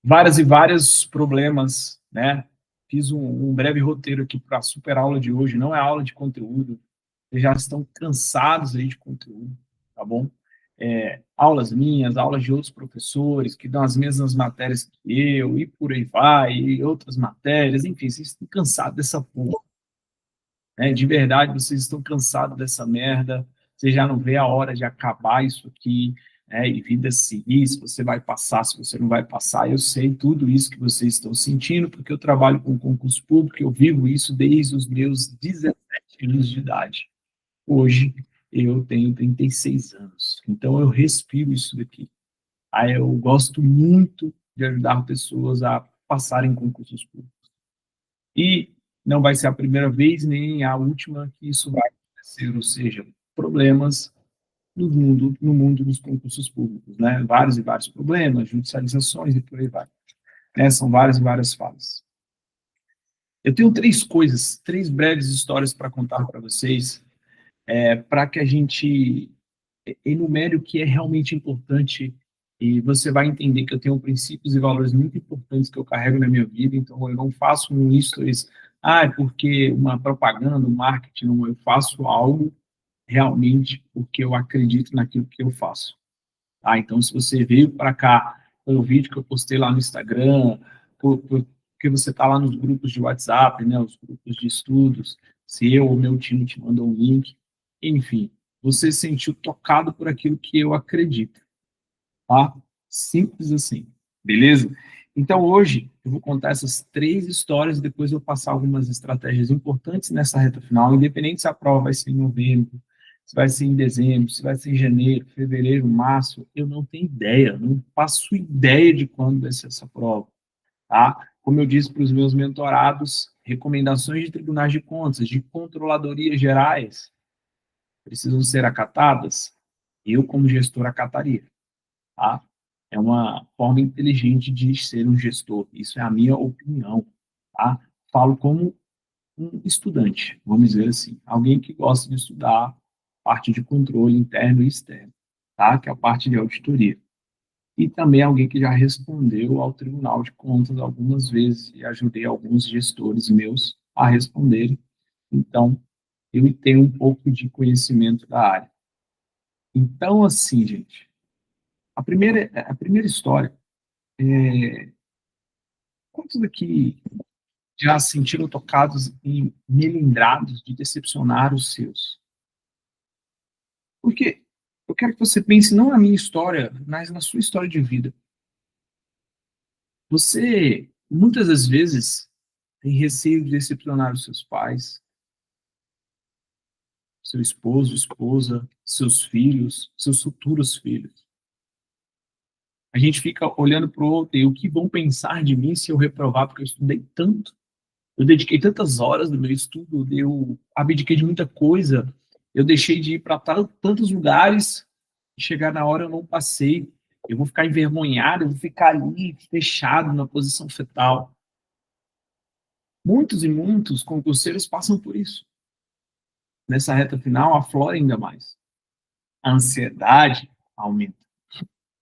vários e vários problemas, né? Fiz um breve roteiro aqui para a super aula de hoje, não é aula de conteúdo, vocês já estão cansados aí de conteúdo, tá bom? Aulas minhas, aulas de outros professores que dão as mesmas matérias que eu, e por aí vai, e outras matérias, enfim, vocês estão cansados dessa porra, né? De verdade, vocês estão cansados dessa merda, você já não vê a hora de acabar isso aqui, né? E vida seguir, se você vai passar, se você não vai passar, eu sei tudo isso que vocês estão sentindo, porque eu trabalho com concurso público, eu vivo isso desde os meus 17 anos de idade. Hoje, eu tenho 36 anos, então eu respiro isso daqui. Aí eu gosto muito de ajudar pessoas a passarem em concursos públicos. E não vai ser a primeira vez, nem a última que isso vai acontecer, ou seja, problemas no mundo dos concursos públicos, né? Vários e vários problemas, judicializações e por aí vai. Né? São várias e várias falas. Eu tenho três breves histórias para contar para vocês, para que a gente enumere o que é realmente importante e você vai entender que eu tenho princípios e valores muito importantes que eu carrego na minha vida, então eu não faço um stories, porque uma propaganda, um marketing, não, eu faço algo realmente porque eu acredito naquilo que eu faço. Tá? Então, se você veio para cá com o vídeo que eu postei lá no Instagram, porque você está lá nos grupos de WhatsApp, né, os grupos de estudos, se eu ou meu time te mandou um link, enfim, você se sentiu tocado por aquilo que eu acredito, tá? Simples assim, beleza? Então, hoje, eu vou contar essas três histórias e depois eu vou passar algumas estratégias importantes nessa reta final, independente se a prova vai ser em novembro, se vai ser em dezembro, se vai ser em janeiro, fevereiro, março, eu não tenho ideia, não faço ideia de quando vai ser essa prova, tá? Como eu disse para os meus mentorados, recomendações de tribunais de contas, de controladorias gerais, precisam ser acatadas, eu, como gestor, acataria, tá? É uma forma inteligente de ser um gestor, isso é a minha opinião, tá? Falo como um estudante, vamos dizer assim, alguém que gosta de estudar parte de controle interno e externo, tá? Que é a parte de auditoria. E também alguém que já respondeu ao Tribunal de Contas algumas vezes e ajudei alguns gestores meus a responderem. Então, eu tenho um pouco de conhecimento da área. Então, assim, gente, a primeira história é: quantos aqui já se sentiram tocados e melindrados de decepcionar os seus? Porque eu quero que você pense não na minha história, mas na sua história de vida. Você, muitas das vezes, tem receio de decepcionar os seus pais, seu esposo, esposa, seus filhos, seus futuros filhos. A gente fica olhando para o outro e o que vão pensar de mim se eu reprovar, porque eu estudei tanto, eu dediquei tantas horas do meu estudo, eu abdiquei de muita coisa, eu deixei de ir para tantos lugares, e chegar na hora eu não passei, eu vou ficar envergonhado, eu vou ficar ali fechado na posição fetal. Muitos e muitos concurseiros passam por isso. Nessa reta final, aflora ainda mais. A ansiedade aumenta.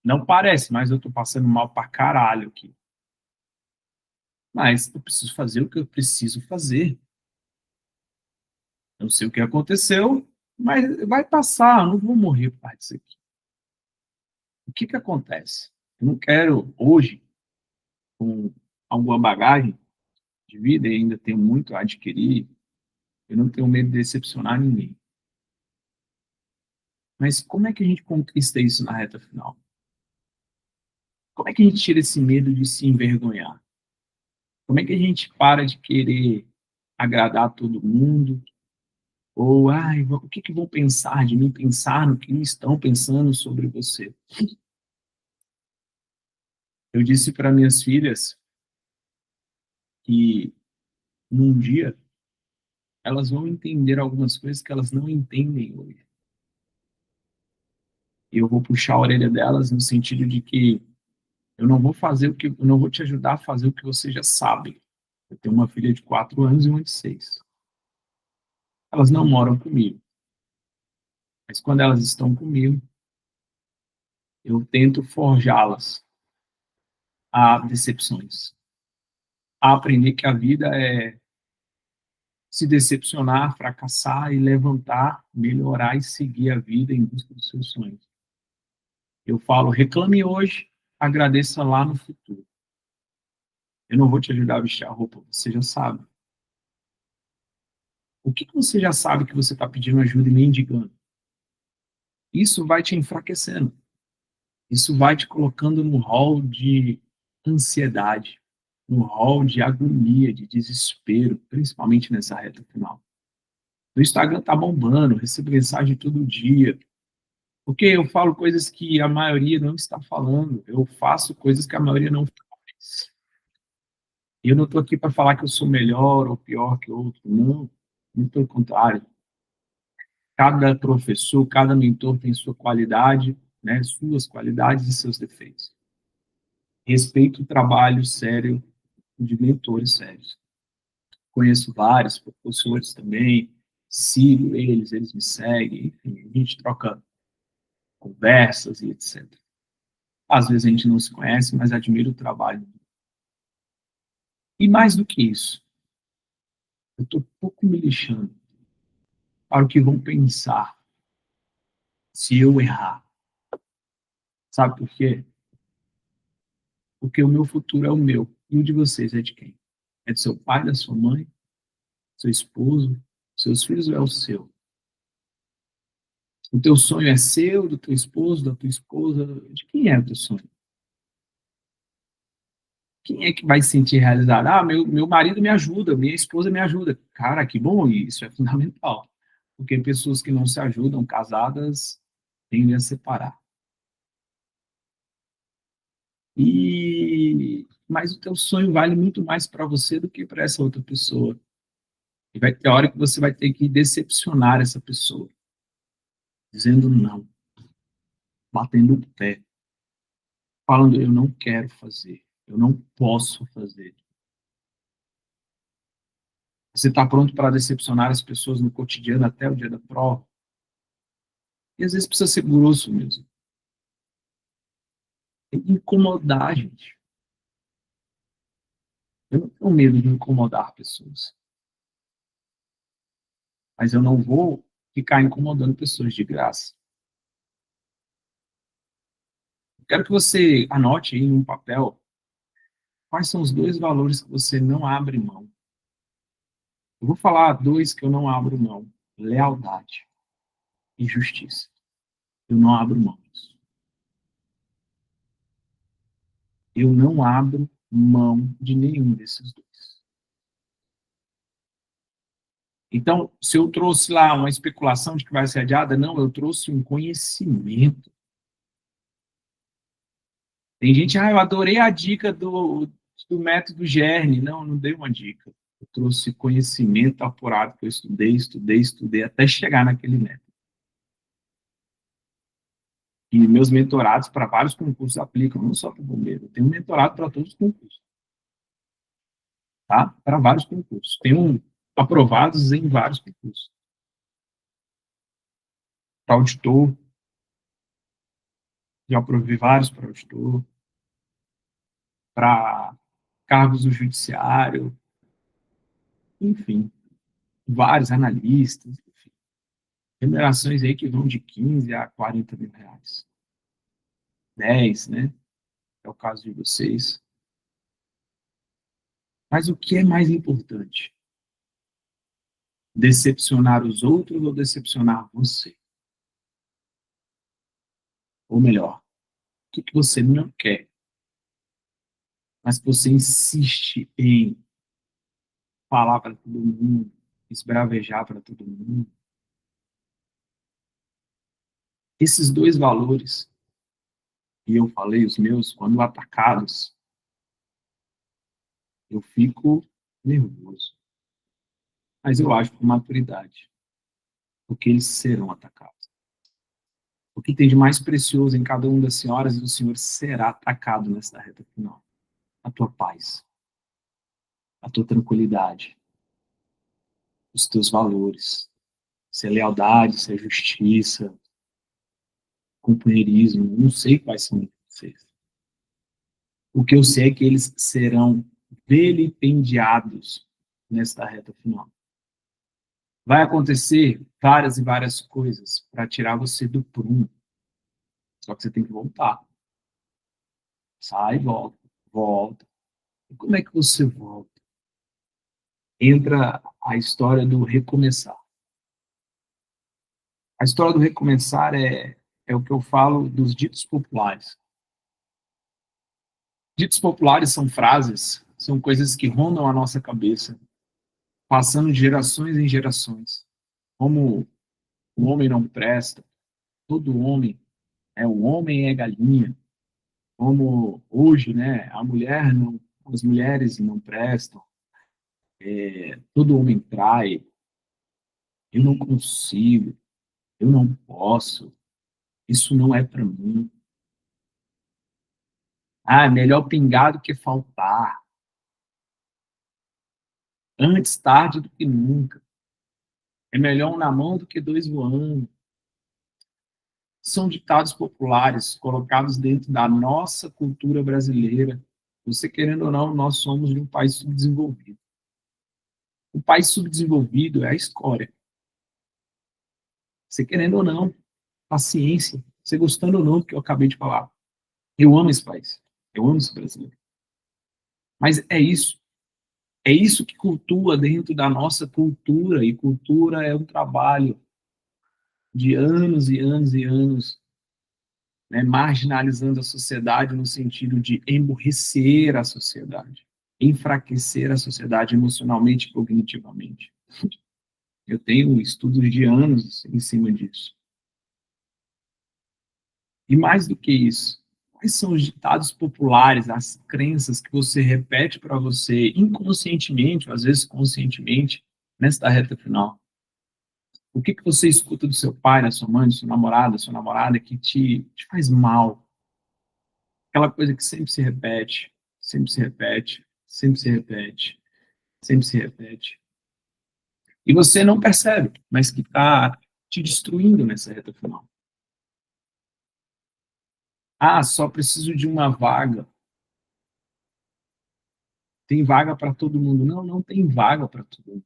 Não parece, mas eu estou passando mal pra caralho aqui. Mas eu preciso fazer o que eu preciso fazer. Eu sei o que aconteceu, mas vai passar, eu não vou morrer por causa disso aqui. O que que acontece? Eu não quero, hoje, com alguma bagagem de vida, e ainda tenho muito a adquirir, eu não tenho medo de decepcionar ninguém. Mas como é que a gente conquista isso na reta final? Como é que a gente tira esse medo de se envergonhar? Como é que a gente para de querer agradar todo mundo? Ou, o que que vão pensar de mim? Pensar no que estão pensando sobre você. Eu disse para minhas filhas que num dia elas vão entender algumas coisas que elas não entendem hoje. E eu vou puxar a orelha delas no sentido de que eu não vou te ajudar a fazer o que você já sabe. Eu tenho uma filha de 4 anos e uma de 6. Elas não moram comigo, mas quando elas estão comigo, eu tento forjá-las a decepções, a aprender que a vida é se decepcionar, fracassar e levantar, melhorar e seguir a vida em busca dos seus sonhos. Eu falo, reclame hoje, agradeça lá no futuro. Eu não vou te ajudar a vestir a roupa, você já sabe. O que você já sabe que você está pedindo ajuda e mendigando? Isso vai te enfraquecendo. Isso vai te colocando no rol de ansiedade, no rol de agonia, de desespero, principalmente nessa reta final. O Instagram tá bombando, recebo mensagem todo dia, porque eu falo coisas que a maioria não está falando, eu faço coisas que a maioria não faz. E eu não estou aqui para falar que eu sou melhor ou pior que outro, não, muito pelo contrário. Cada professor, cada mentor tem sua qualidade, né, suas qualidades e seus defeitos. Respeito o trabalho sério de mentores sérios. Conheço vários professores também, sigo eles, eles me seguem, enfim, a gente troca conversas e etc. Às vezes a gente não se conhece, mas admiro o trabalho. E mais do que isso, eu estou pouco me lixando para o que vão pensar se eu errar. Sabe por quê? Porque o meu futuro é o meu, e o de vocês é de quem? É do seu pai, da sua mãe, seu esposo, seus filhos ou é o seu? O teu sonho é seu, do teu esposo, da tua esposa, de quem é o teu sonho? Quem é que vai se sentir realizado? Ah, meu marido me ajuda, minha esposa me ajuda. Cara, que bom, e isso é fundamental. Porque pessoas que não se ajudam, casadas, tendem a separar. Mas o teu sonho vale muito mais para você do que para essa outra pessoa. E vai ter hora que você vai ter que decepcionar essa pessoa, dizendo não, batendo o pé, falando eu não quero fazer, eu não posso fazer. Você está pronto para decepcionar as pessoas no cotidiano até o dia da prova? E às vezes precisa ser grosso mesmo. Tem que incomodar, gente. Eu não tenho medo de incomodar pessoas. Mas eu não vou ficar incomodando pessoas de graça. Eu quero que você anote aí em um papel quais são os 2 valores que você não abre mão. Eu vou falar 2 que eu não abro mão: lealdade e justiça. Eu não abro mão disso. Eu não abro mão de nenhum desses 2. Então, se eu trouxe lá uma especulação de que vai ser adiada, não, eu trouxe um conhecimento. Tem gente, eu adorei a dica do método GERN. Não, não dei uma dica. Eu trouxe conhecimento apurado que eu estudei, até chegar naquele método. E meus mentorados para vários concursos aplicam, não só para o bombeiro. Eu tenho um mentorado para todos os concursos. Tá? Para vários concursos. Tenho aprovados em vários concursos. Para auditor, já aprovei vários para auditor. Para cargos do judiciário, enfim, vários analistas, enfim, remunerações aí que vão de 15 a 40 mil reais. 10, né? É o caso de vocês. Mas o que é mais importante? Decepcionar os outros ou decepcionar você? Ou melhor, o que você não quer, mas que você insiste em falar para todo mundo, esbravejar para todo mundo? Esses 2 valores, e eu falei os meus, quando atacados, eu fico nervoso. Mas eu acho com maturidade, porque eles serão atacados. O que tem de mais precioso em cada uma das senhoras e dos senhores será atacado nesta reta final. A tua paz, a tua tranquilidade, os teus valores, se é lealdade, se é justiça, companheirismo, não sei quais são vocês. O que eu sei é que eles serão vilipendiados nesta reta final. Vai acontecer várias e várias coisas para tirar você do prumo. Só que você tem que voltar. Sai, volta, volta. E como é que você volta? Entra a história do recomeçar. A história do recomeçar é o que eu falo dos ditos populares. Ditos populares são frases, são coisas que rondam a nossa cabeça, passando de gerações em gerações. Como o homem não presta, todo homem o homem é galinha. Como hoje, né, as mulheres não prestam, todo homem trai, eu não consigo, eu não posso, isso não é para mim. Ah, é melhor pingar do que faltar. Antes tarde do que nunca. É melhor um na mão do que dois voando. São ditados populares colocados dentro da nossa cultura brasileira. Você querendo ou não, nós somos de um país subdesenvolvido. O país subdesenvolvido é a escória. Você querendo ou não, paciência. Você gostando ou não do que eu acabei de falar. Eu amo esse país. Eu amo esse brasileiro. Mas é isso. É isso que cultua dentro da nossa cultura. E cultura é um trabalho de anos e anos e anos, né, marginalizando a sociedade no sentido de emburrecer a sociedade, enfraquecer a sociedade emocionalmente e cognitivamente. Eu tenho estudos de anos em cima disso. E mais do que isso, quais são os ditados populares, as crenças que você repete para você inconscientemente, ou às vezes conscientemente, nesta reta final? O que você escuta do seu pai, da sua mãe, da sua namorada, que te faz mal? Aquela coisa que sempre se repete, sempre se repete, sempre se repete, sempre se repete. E você não percebe, mas que está te destruindo nessa reta final. Ah, só preciso de uma vaga. Tem vaga para todo mundo. Não, não tem vaga para todo mundo.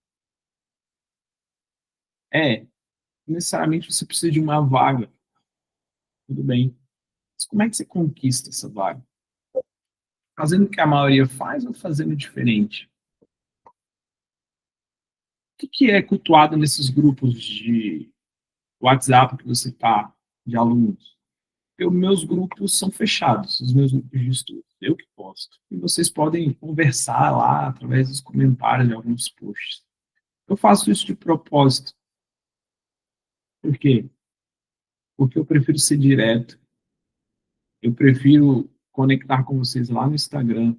Necessariamente você precisa de uma vaga. Tudo bem. Mas como é que você conquista essa vaga? Fazendo o que a maioria faz ou fazendo diferente? O que é cultuado nesses grupos de WhatsApp que você está, de alunos? Meus grupos são fechados, os meus grupos de estudo. Eu que posto. E vocês podem conversar lá através dos comentários de alguns posts. Eu faço isso de propósito. Por quê? Porque eu prefiro ser direto. Eu prefiro conectar com vocês lá no Instagram,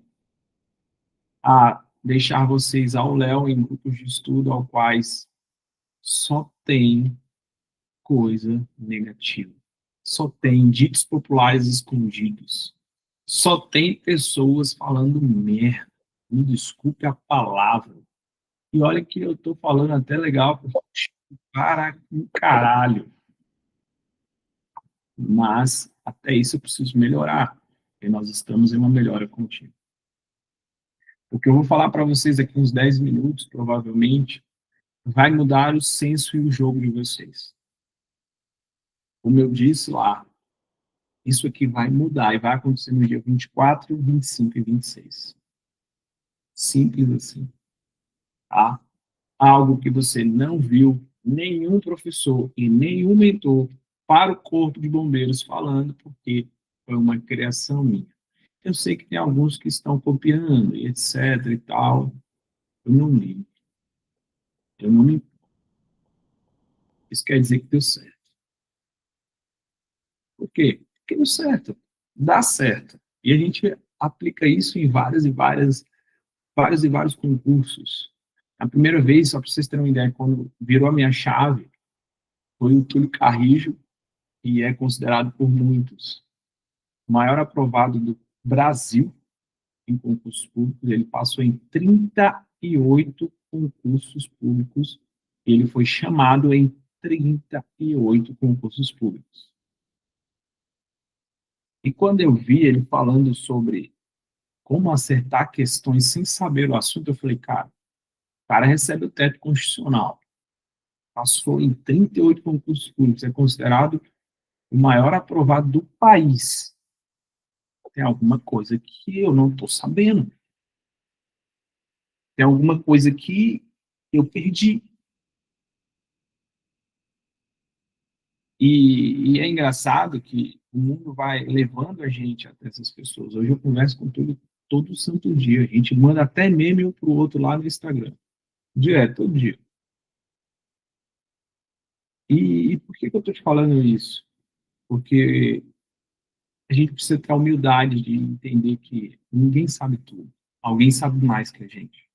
a deixar vocês ao léu em grupos de estudo ao quais só tem coisa negativa. Só tem ditos populares escondidos. Só tem pessoas falando merda. Me desculpe a palavra. E olha que eu tô falando até legal para um caralho. Mas até isso eu preciso melhorar. E nós estamos em uma melhora contínua. O que eu vou falar para vocês aqui uns 10 minutos, provavelmente, vai mudar o senso e o jogo de vocês. Como eu disse lá, isso aqui vai mudar e vai acontecer no dia 24, 25 e 26. Simples assim. Tá? Algo que você não viu nenhum professor e nenhum mentor para o Corpo de Bombeiros falando, porque foi uma criação minha. Eu sei que tem alguns que estão copiando, e etc e tal. Eu não ligo. Eu não me... Isso quer dizer que deu certo. Por quê? Porque deu certo. Dá certo. E a gente aplica isso em vários e vários concursos. A primeira vez, só para vocês terem uma ideia, quando virou a minha chave, foi o Túlio Carrijo, e é considerado por muitos o maior aprovado do Brasil em concursos públicos. Ele passou em 38 concursos públicos e ele foi chamado em 38 concursos públicos. E quando eu vi ele falando sobre como acertar questões sem saber o assunto, eu falei, cara, o cara recebe o teto constitucional, passou em 38 concursos públicos, é considerado o maior aprovado do país. Tem alguma coisa que eu não estou sabendo. Tem alguma coisa que eu perdi. E é engraçado que o mundo vai levando a gente até essas pessoas. Hoje eu converso com todo santo dia. A gente manda até meme um para o outro lá no Instagram. Direto, todo dia. E por que eu estou te falando isso? Porque a gente precisa ter a humildade de entender que ninguém sabe tudo. Alguém sabe mais que a gente.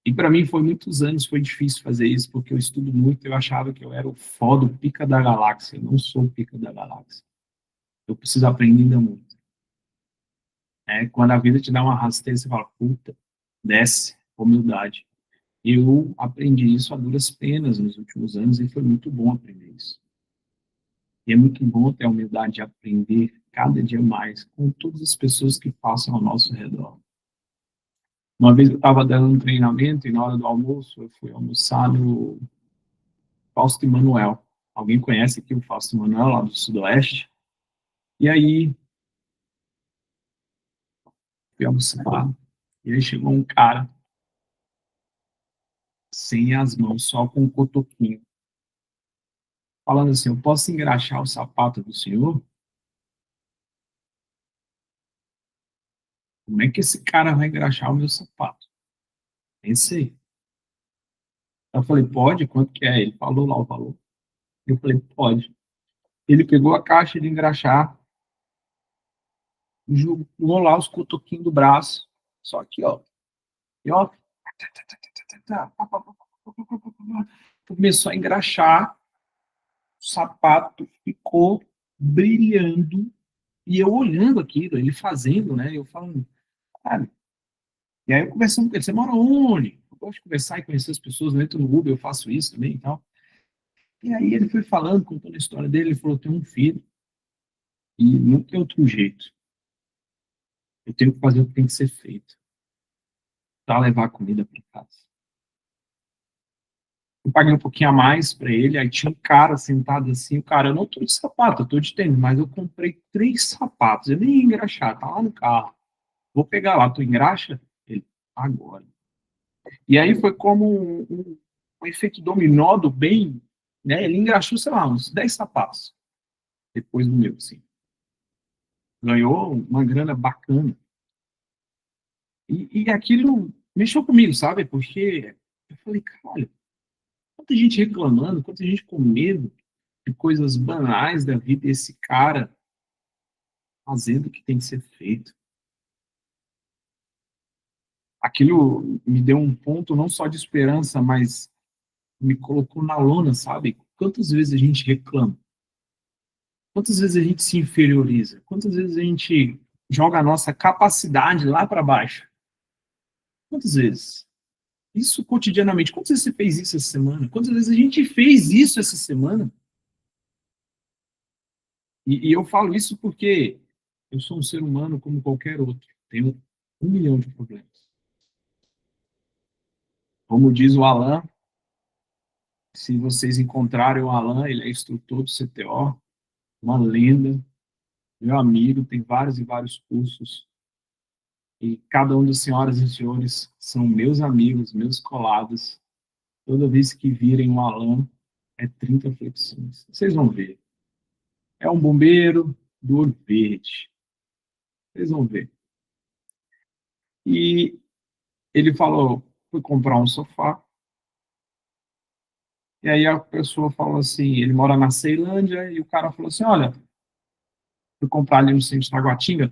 E para mim foi muitos anos, foi difícil fazer isso, porque eu estudo muito, eu achava que eu era o foda, o pica da galáxia. Eu não sou o pica da galáxia. Eu preciso aprender ainda muito. Quando a vida te dá uma rasteira, você fala, puta, desce, humildade. Eu aprendi isso a duras penas nos últimos anos e foi muito bom aprender isso. E é muito bom ter a humildade de aprender cada dia mais com todas as pessoas que passam ao nosso redor. Uma vez eu estava dando um treinamento e na hora do almoço eu fui almoçar no Fausto Emanuel. Alguém conhece aqui o Fausto Emanuel, lá do Sudoeste? E aí, fui almoçar, e aí chegou um cara sem as mãos, só com um cotoquinho, falando assim, eu posso engraxar o sapato do senhor? Como é que esse cara vai engraxar o meu sapato? Pensei. Eu falei, pode? Quanto que é? Ele falou lá o valor. Eu falei, pode. Ele pegou a caixa de engraxar, jogou lá os cotoquinhos do braço, só aqui, ó. E ó, começou a engraxar, o sapato ficou brilhando, e eu olhando aquilo, ele fazendo, né? Eu falando, cara. E aí eu conversando com ele, você mora onde? Eu gosto de conversar e conhecer as pessoas, eu entro no Uber, eu faço isso também e tal. E aí ele foi falando, contando a história dele, ele falou, eu tenho um filho, e não tem outro jeito. Eu tenho que fazer o que tem que ser feito, para levar a comida para casa. Eu paguei um pouquinho a mais para ele, aí tinha um cara sentado assim, o cara, eu não tô de sapato, eu tô de tênis, mas eu comprei 3 sapatos, eu nem ia engraxar, tá lá no carro. Vou pegar lá, tu engraxa? Ele, agora. E aí foi como um efeito dominó do bem, né? Ele engraxou, sei lá, uns 10 sapatos, depois do meu, assim. Ganhou uma grana bacana. E aquilo mexeu comigo, sabe? Porque eu falei, cara, quanta gente reclamando, quanta gente com medo de coisas banais da vida, e esse cara fazendo o que tem que ser feito. Aquilo me deu um ponto não só de esperança, mas me colocou na lona, sabe? Quantas vezes a gente reclama? Quantas vezes a gente se inferioriza? Quantas vezes a gente joga a nossa capacidade lá para baixo? Quantas vezes? Isso cotidianamente. Quantas vezes você fez isso essa semana? Quantas vezes a gente fez isso essa semana? E eu falo isso porque eu sou um ser humano como qualquer outro. Tenho 1 milhão de problemas. Como diz o Alan, se vocês encontrarem o Alan, ele é instrutor do CTO, uma lenda, meu amigo, tem vários e vários cursos. E cada um dos senhoras e senhores são meus amigos, meus colados. Toda vez que virem um Alan, é 30 flexões. Vocês vão ver. É um bombeiro do olho verde. Vocês vão ver. E ele falou, fui comprar um sofá. E aí a pessoa falou assim, ele mora na Ceilândia, e o cara falou assim, olha, fui comprar ali no centro de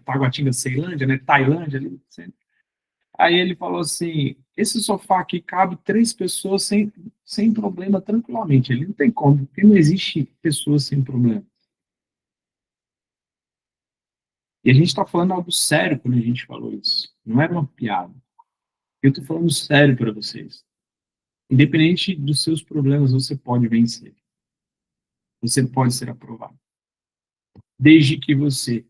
Taguatinga, Ceilândia, né, Tailândia, ali no centro. Aí ele falou assim, esse sofá aqui cabe 3 pessoas sem problema, tranquilamente. Ele não tem como, porque não existe pessoas sem problema. E a gente está falando algo sério quando a gente falou isso. Não era uma piada. Eu estou falando sério para vocês. Independente dos seus problemas, você pode vencer. Você pode ser aprovado. Desde que você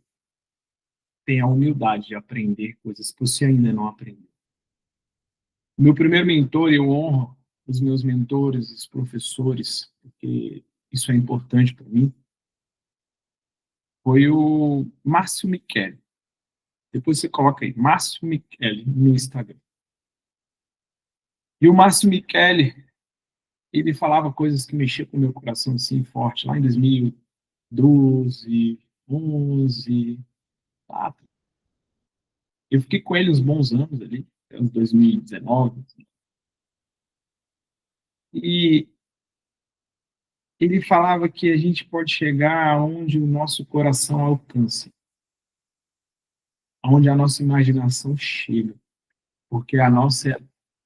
tenha a humildade de aprender coisas que você ainda não aprendeu. Meu primeiro mentor, eu honro os meus mentores, os professores, porque isso é importante para mim, foi o Márcio Micheli. Depois você coloca aí, Márcio Micheli, no Instagram. E o Márcio Micheli, ele falava coisas que mexiam com o meu coração assim forte, lá em 2012, 11, tá? Eu fiquei com ele uns bons anos ali, até uns 2019. E ele falava que a gente pode chegar aonde o nosso coração alcança, aonde a nossa imaginação chega, porque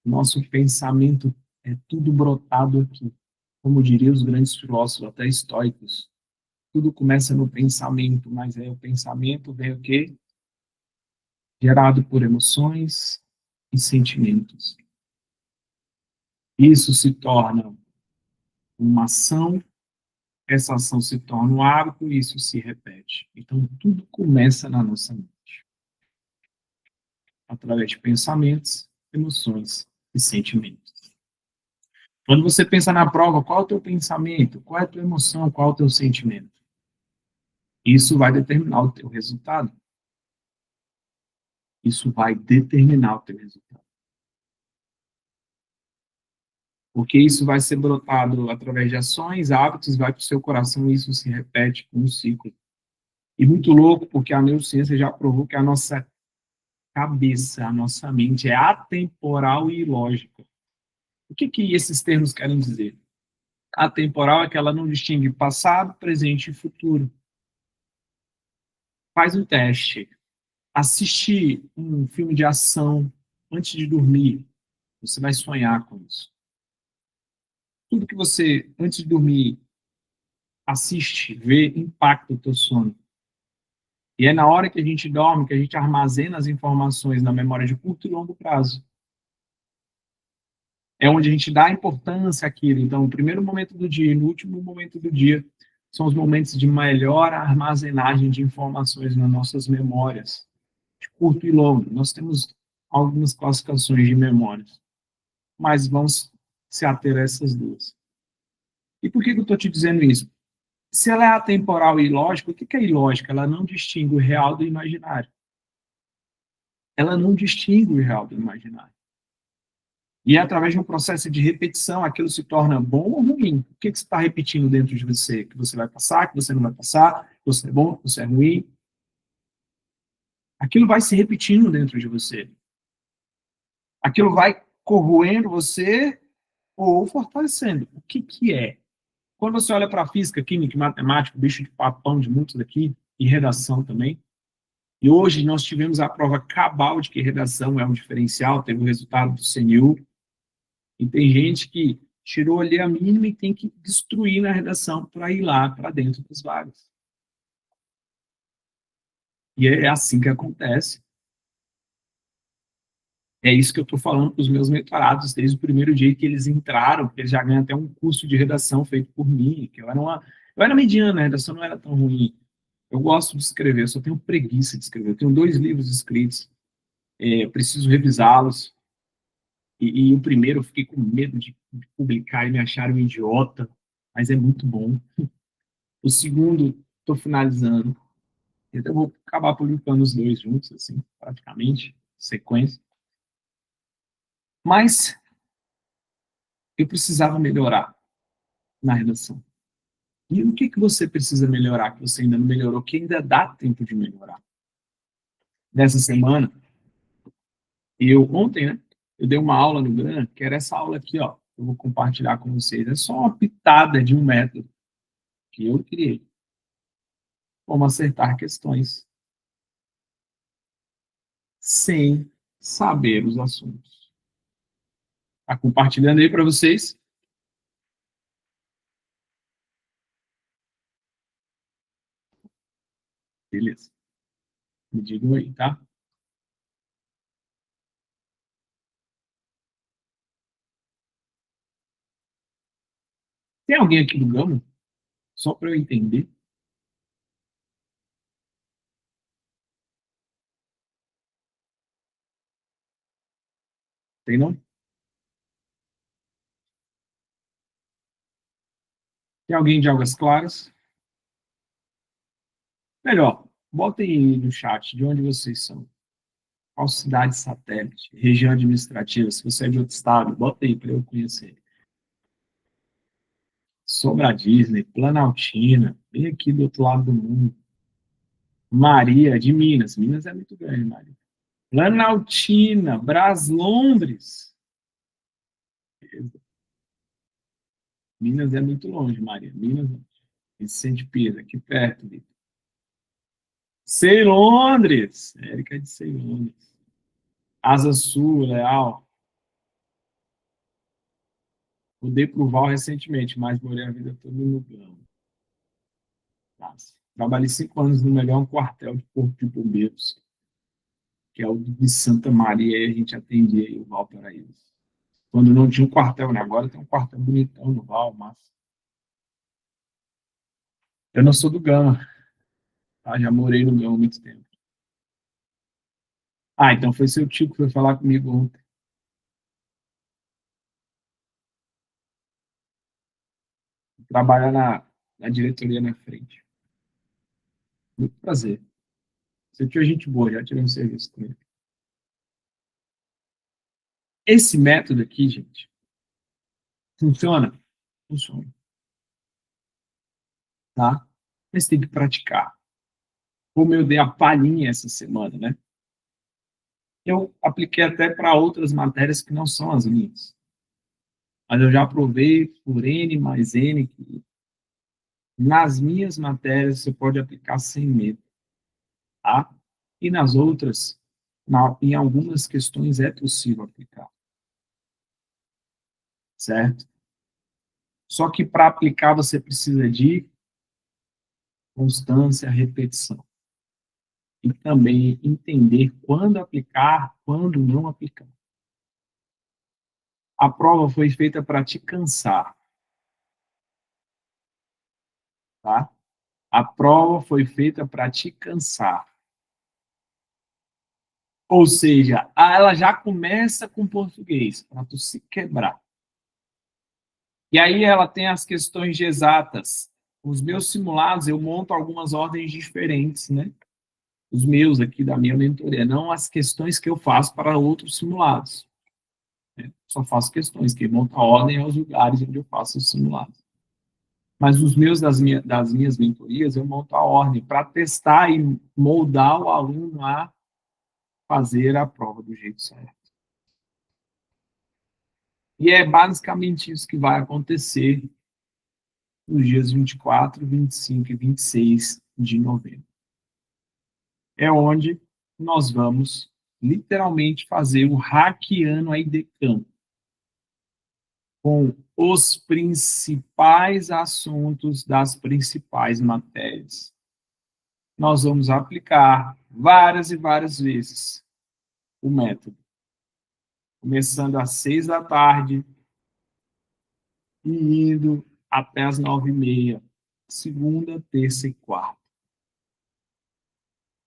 nosso pensamento é tudo brotado aqui. Como diriam os grandes filósofos, até estoicos, tudo começa no pensamento, mas o pensamento vem o quê? Gerado por emoções e sentimentos. Isso se torna uma ação, essa ação se torna um hábito e isso se repete. Então, tudo começa na nossa mente, através de pensamentos, emoções e sentimentos. Quando você pensa na prova, qual é o teu pensamento, qual é a tua emoção, qual é o teu sentimento? Isso vai determinar o teu resultado. Isso vai determinar o teu resultado. Porque isso vai ser brotado através de ações, hábitos, vai para o seu coração e isso se repete com um ciclo. E muito louco, porque a neurociência já provou que a nossa cabeça, a nossa mente é atemporal e ilógica. O que esses termos querem dizer? Atemporal é que ela não distingue passado, presente e futuro. Faz um teste. Assiste um filme de ação antes de dormir. Você vai sonhar com isso. Tudo que você, antes de dormir, assiste, vê, impacta o teu sono. E é na hora que a gente dorme que a gente armazena as informações na memória de curto e longo prazo. É onde a gente dá importância àquilo. Então, o primeiro momento do dia e no último momento do dia são os momentos de maior armazenagem de informações nas nossas memórias, de curto e longo. Nós temos algumas classificações de memórias, mas vamos se ater a essas duas. E por que eu estou te dizendo isso? Se ela é atemporal e ilógica, o que é ilógica? Ela não distingue o real do imaginário. Ela não distingue o real do imaginário. E é através de um processo de repetição, aquilo se torna bom ou ruim. O que você está repetindo dentro de você? Que você vai passar, que você não vai passar, que você é bom, que você é ruim. Aquilo vai se repetindo dentro de você. Aquilo vai corroendo você ou fortalecendo. O que é? Quando você olha para a física, química e matemática, bicho de papão de muitos aqui, e redação também, e hoje nós tivemos a prova cabal de que redação é um diferencial, teve o resultado do CNU, e tem gente que tirou ali a mínima e tem que destruir na redação para ir lá para dentro das vagas. E é assim que acontece. É isso que eu estou falando para os meus mentorados desde o primeiro dia que eles entraram, porque eles já ganham até um curso de redação feito por mim, que eu era mediana, a redação não era tão ruim. Eu gosto de escrever, eu só tenho preguiça de escrever. Eu tenho 2 livros escritos, eu preciso revisá-los. E o primeiro eu fiquei com medo de publicar e me acharam um idiota, mas é muito bom. O segundo, estou finalizando. Então, eu vou acabar publicando os 2 juntos, assim, praticamente, sequência. Mas eu precisava melhorar na redação. E o que você precisa melhorar, que você ainda não melhorou, que ainda dá tempo de melhorar? Nessa semana, ontem, né, eu dei uma aula no GRAM, que era essa aula aqui, ó, eu vou compartilhar com vocês. É só uma pitada de um método que eu criei. Como acertar questões sem saber os assuntos. Tá compartilhando aí para vocês? Beleza. Me digam aí, tá? Tem alguém aqui do Gama? Só para eu entender. Tem não? Tem alguém de Águas Claras? Melhor, botem aí no chat de onde vocês são. Qual cidade satélite, região administrativa, se você é de outro estado, bota aí para eu conhecer. Sobra Disney, Planaltina, bem aqui do outro lado do mundo. Maria, de Minas. Minas é muito grande, Maria. Planaltina, Brás, Londres. Minas é muito longe, Maria. Minas, Vicente Pires, aqui perto. Ceilondres. Érica de Ceilondres. Asa Sul, Leal. Mudei para o Val recentemente, mas morei a vida toda no Gama. Trabalhei 5 anos no melhor quartel de Corpo de Bombeiros, que é o de Santa Maria, e a gente atendia aí o Valparaíso. Quando não tinha um quartel, né? Agora tem um quartel bonitão no Val, mas eu não sou do Gama, tá? Já morei no Gama há muito tempo. Ah, então foi seu tio que foi falar comigo ontem. Trabalha na diretoria na frente. Muito prazer. Seu tio é gente boa, já tirei um serviço com ele. Esse método aqui, gente, funciona? Funciona, tá? Mas tem que praticar. Como eu dei a palhinha essa semana, né? Eu apliquei até para outras matérias que não são as minhas. Mas eu já provei por N mais N que nas minhas matérias você pode aplicar sem medo, tá? E nas outras, em algumas questões é possível aplicar, certo? Só que para aplicar você precisa de constância, repetição. E também entender quando aplicar, quando não aplicar. A prova foi feita para te cansar, tá? A prova foi feita para te cansar. Ou seja, ela já começa com português, para tu se quebrar. E aí ela tem as questões de exatas. Os meus simulados, eu monto algumas ordens diferentes, né? Os meus aqui da minha mentoria, não as questões que eu faço para outros simulados. Né? Só faço questões, que monta a ordem aos lugares onde eu faço os simulados. Mas os meus das minhas mentorias, eu monto a ordem para testar e moldar o aluno a fazer a prova do jeito certo. E é basicamente isso que vai acontecer nos dias 24, 25 e 26 de novembro. É onde nós vamos literalmente fazer o hackeando a IDECAM com os principais assuntos das principais matérias. Nós vamos aplicar várias e várias vezes o método, começando às 6 da tarde e indo até às 9h30, segunda, terça e quarta.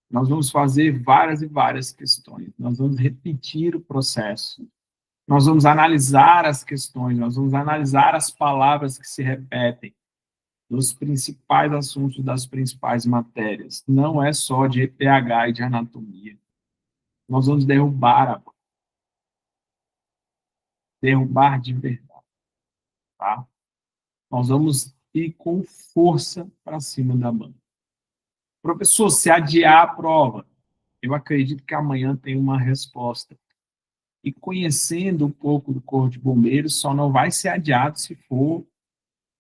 Nós vamos fazer várias e várias questões, nós vamos repetir o processo, nós vamos analisar as questões, nós vamos analisar as palavras que se repetem, dos principais assuntos das principais matérias. Não é só de EPH e de anatomia. Nós vamos derrubar de verdade, tá? Nós vamos ir com força para cima da banca. Professor, se adiar a prova, eu acredito que amanhã tem uma resposta. E conhecendo um pouco do Corpo de Bombeiros, só não vai ser adiado se for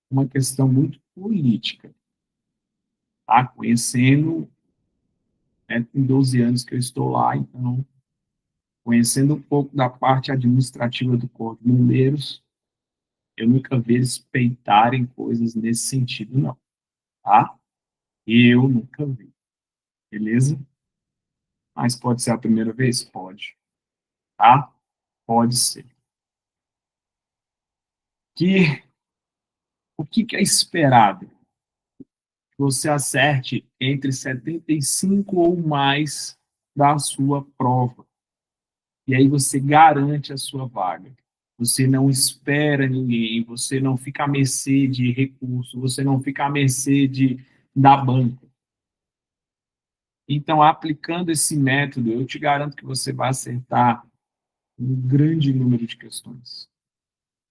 uma questão muito política. Tá? Conhecendo, tem 12 anos que eu estou lá, então, conhecendo um pouco da parte administrativa do Corpo de Bombeiros, eu nunca vi eles peitarem coisas nesse sentido, não. Tá? Eu nunca vi. Beleza? Mas pode ser a primeira vez? Pode. Tá? Pode ser. O que é esperado? Que você acerte entre 75 ou mais da sua prova. E aí você garante a sua vaga. Você não espera ninguém, você não fica à mercê de recurso, você não fica à mercê da banca. Então, aplicando esse método, eu te garanto que você vai acertar um grande número de questões.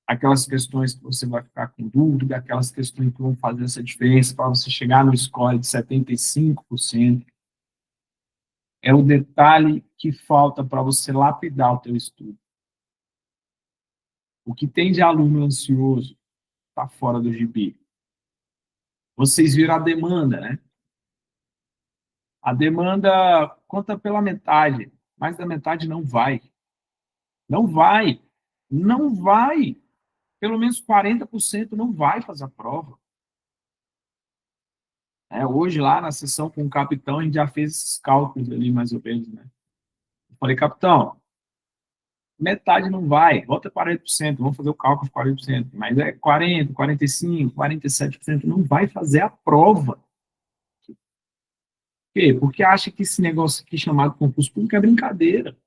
Aquelas questões que você vai ficar com dúvida, aquelas questões que vão fazer essa diferença para você chegar no score de 75%, é o detalhe que falta para você lapidar o teu estudo. O que tem de aluno ansioso está fora do gibi. Vocês viram a demanda, né? A demanda conta pela metade, mais da metade não vai. Não vai. Não vai. Pelo menos 40% não vai fazer a prova. Hoje, lá na sessão com o capitão, a gente já fez esses cálculos ali, mais ou menos, né? Eu falei, capitão, metade não vai, volta 40%, vamos fazer o cálculo de 40%, mas 40%, 45%, 47% não vai fazer a prova. Por quê? Porque acha que esse negócio aqui chamado concurso público é brincadeira.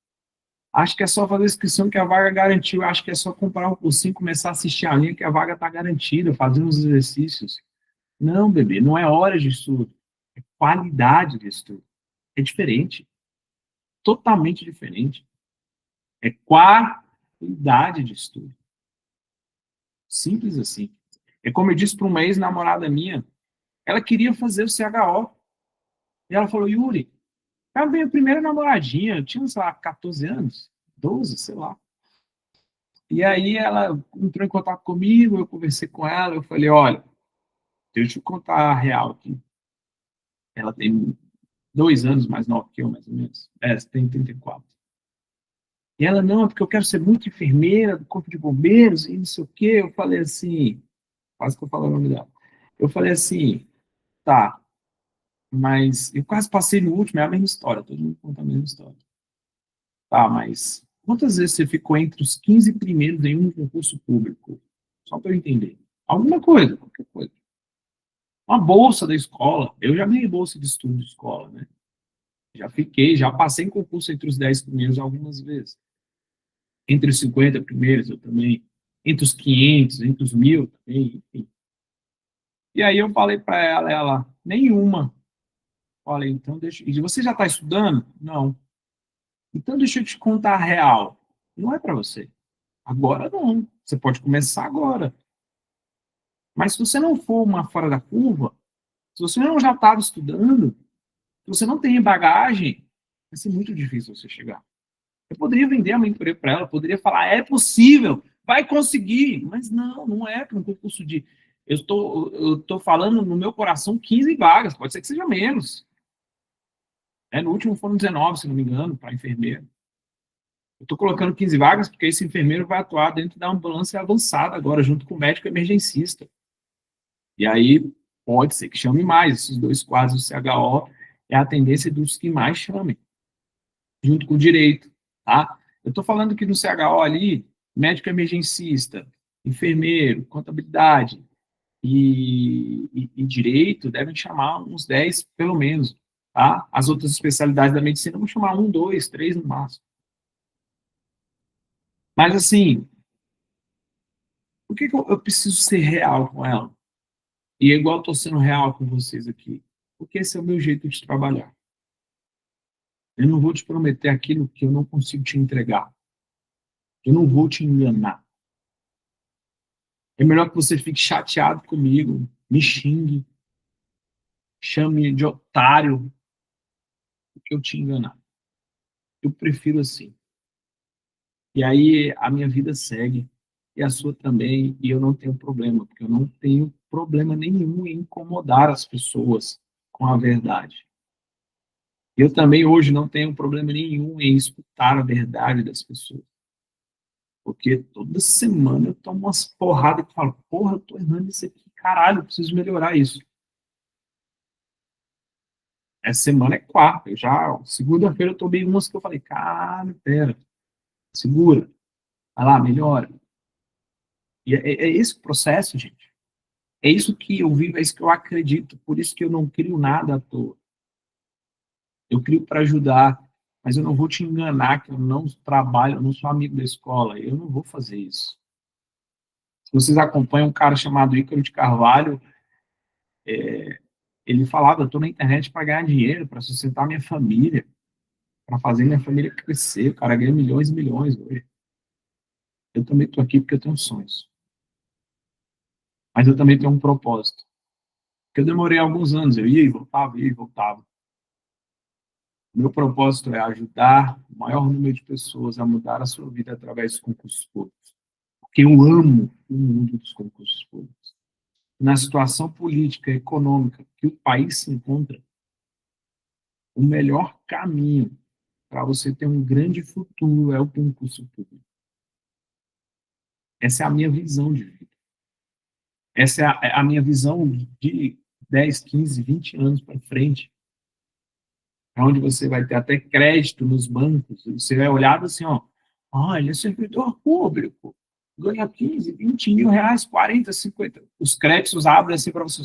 Acho que é só fazer a inscrição que a vaga garantiu. Acho que é só comprar um cursinho, começar a assistir a linha que a vaga está garantida, fazer uns exercícios. Não, bebê, não é hora de estudo. É qualidade de estudo. É diferente. Totalmente diferente. É qualidade de estudo. Simples assim. É como eu disse para uma ex-namorada minha, ela queria fazer o CHO. E ela falou, Yuri, é a minha primeira namoradinha, eu tinha, sei lá, 14 anos, 12, sei lá. E aí ela entrou em contato comigo, eu conversei com ela, eu falei, olha, deixa eu contar a real aqui. Ela tem 2 anos mais nova que eu, mais ou menos. Tem 34. E ela, não, é porque eu quero ser muito enfermeira do Corpo de Bombeiros e não sei o quê. Eu falei assim, quase que eu falo o nome dela. Eu falei assim, tá, mas eu quase passei no último, é a mesma história, todo mundo conta a mesma história. Tá, mas quantas vezes você ficou entre os 15 primeiros em um concurso público? Só para eu entender. Alguma coisa, qualquer coisa. Uma bolsa da escola. Eu já ganhei bolsa de estudo de escola, né? Já passei em concurso entre os 10 primeiros algumas vezes. Entre os 50 primeiros, eu também. Entre os 500, entre os 1.000 também, enfim. E aí eu falei para ela, nenhuma. Falei, então deixa. E você já está estudando? Não. Então deixa eu te contar a real. Não é para você. Agora não. Você pode começar agora. Mas se você não for uma fora da curva, se você não já estava estudando, se você não tem bagagem, vai ser muito difícil você chegar. Eu poderia vender a minha empresa para ela, poderia falar, é possível, vai conseguir. Mas não, não é para um concurso de... Eu tô falando no meu coração 15 vagas, pode ser que seja menos. No último foram 19, se não me engano, para enfermeiro. Eu estou colocando 15 vagas porque esse enfermeiro vai atuar dentro da ambulância avançada agora, junto com o médico emergencista. E aí pode ser que chame mais. Esses 2 quadros do CHO é a tendência dos que mais chamem, junto com o direito, tá? Eu estou falando que no CHO ali, médico emergencista, enfermeiro, contabilidade e direito devem chamar uns 10, pelo menos, tá? As outras especialidades da medicina vão chamar 1, 2, 3 no máximo. Mas, assim, por que eu preciso ser real com ela? E é igual eu estou sendo real com vocês aqui. Porque esse é o meu jeito de trabalhar. Eu não vou te prometer aquilo que eu não consigo te entregar. Eu não vou te enganar. É melhor que você fique chateado comigo, me xingue, chame de otário, do que eu te enganar. Eu prefiro assim. E aí a minha vida segue, e a sua também, e eu não tenho problema, porque eu não tenho problema nenhum em incomodar as pessoas com a verdade. Eu também hoje não tenho problema nenhum em escutar a verdade das pessoas. Porque toda semana eu tomo umas porradas e falo, porra, eu tô errando isso aqui, caralho, eu preciso melhorar isso. Essa semana é quarta, segunda-feira eu tomei umas que eu falei, cara, pera, segura, vai lá, melhora. E é esse o processo, gente. É isso que eu vivo, é isso que eu acredito, por isso que eu não crio nada à toa. Eu crio para ajudar, mas eu não vou te enganar que eu não trabalho, eu não sou amigo da escola, eu não vou fazer isso. Se vocês acompanham um cara chamado Ícaro de Carvalho, ele falava, eu estou na internet para ganhar dinheiro, para sustentar minha família, para fazer minha família crescer. O cara ganha milhões e milhões hoje. Eu também estou aqui porque eu tenho sonhos. Mas eu também tenho um propósito. Porque eu demorei alguns anos, eu ia e voltava, ia e voltava. Meu propósito é ajudar o maior número de pessoas a mudar a sua vida através dos concursos públicos. Porque eu amo o mundo dos concursos públicos. Na situação política, econômica que o país se encontra, o melhor caminho para você ter um grande futuro é o concurso público. Essa é a minha visão de vida. Essa é a minha visão de 10, 15, 20 anos para frente, onde você vai ter até crédito nos bancos, você vai olhar assim, ó, ele é servidor público, ganha 15, 20 mil reais, 40, 50. Os créditos abrem assim para você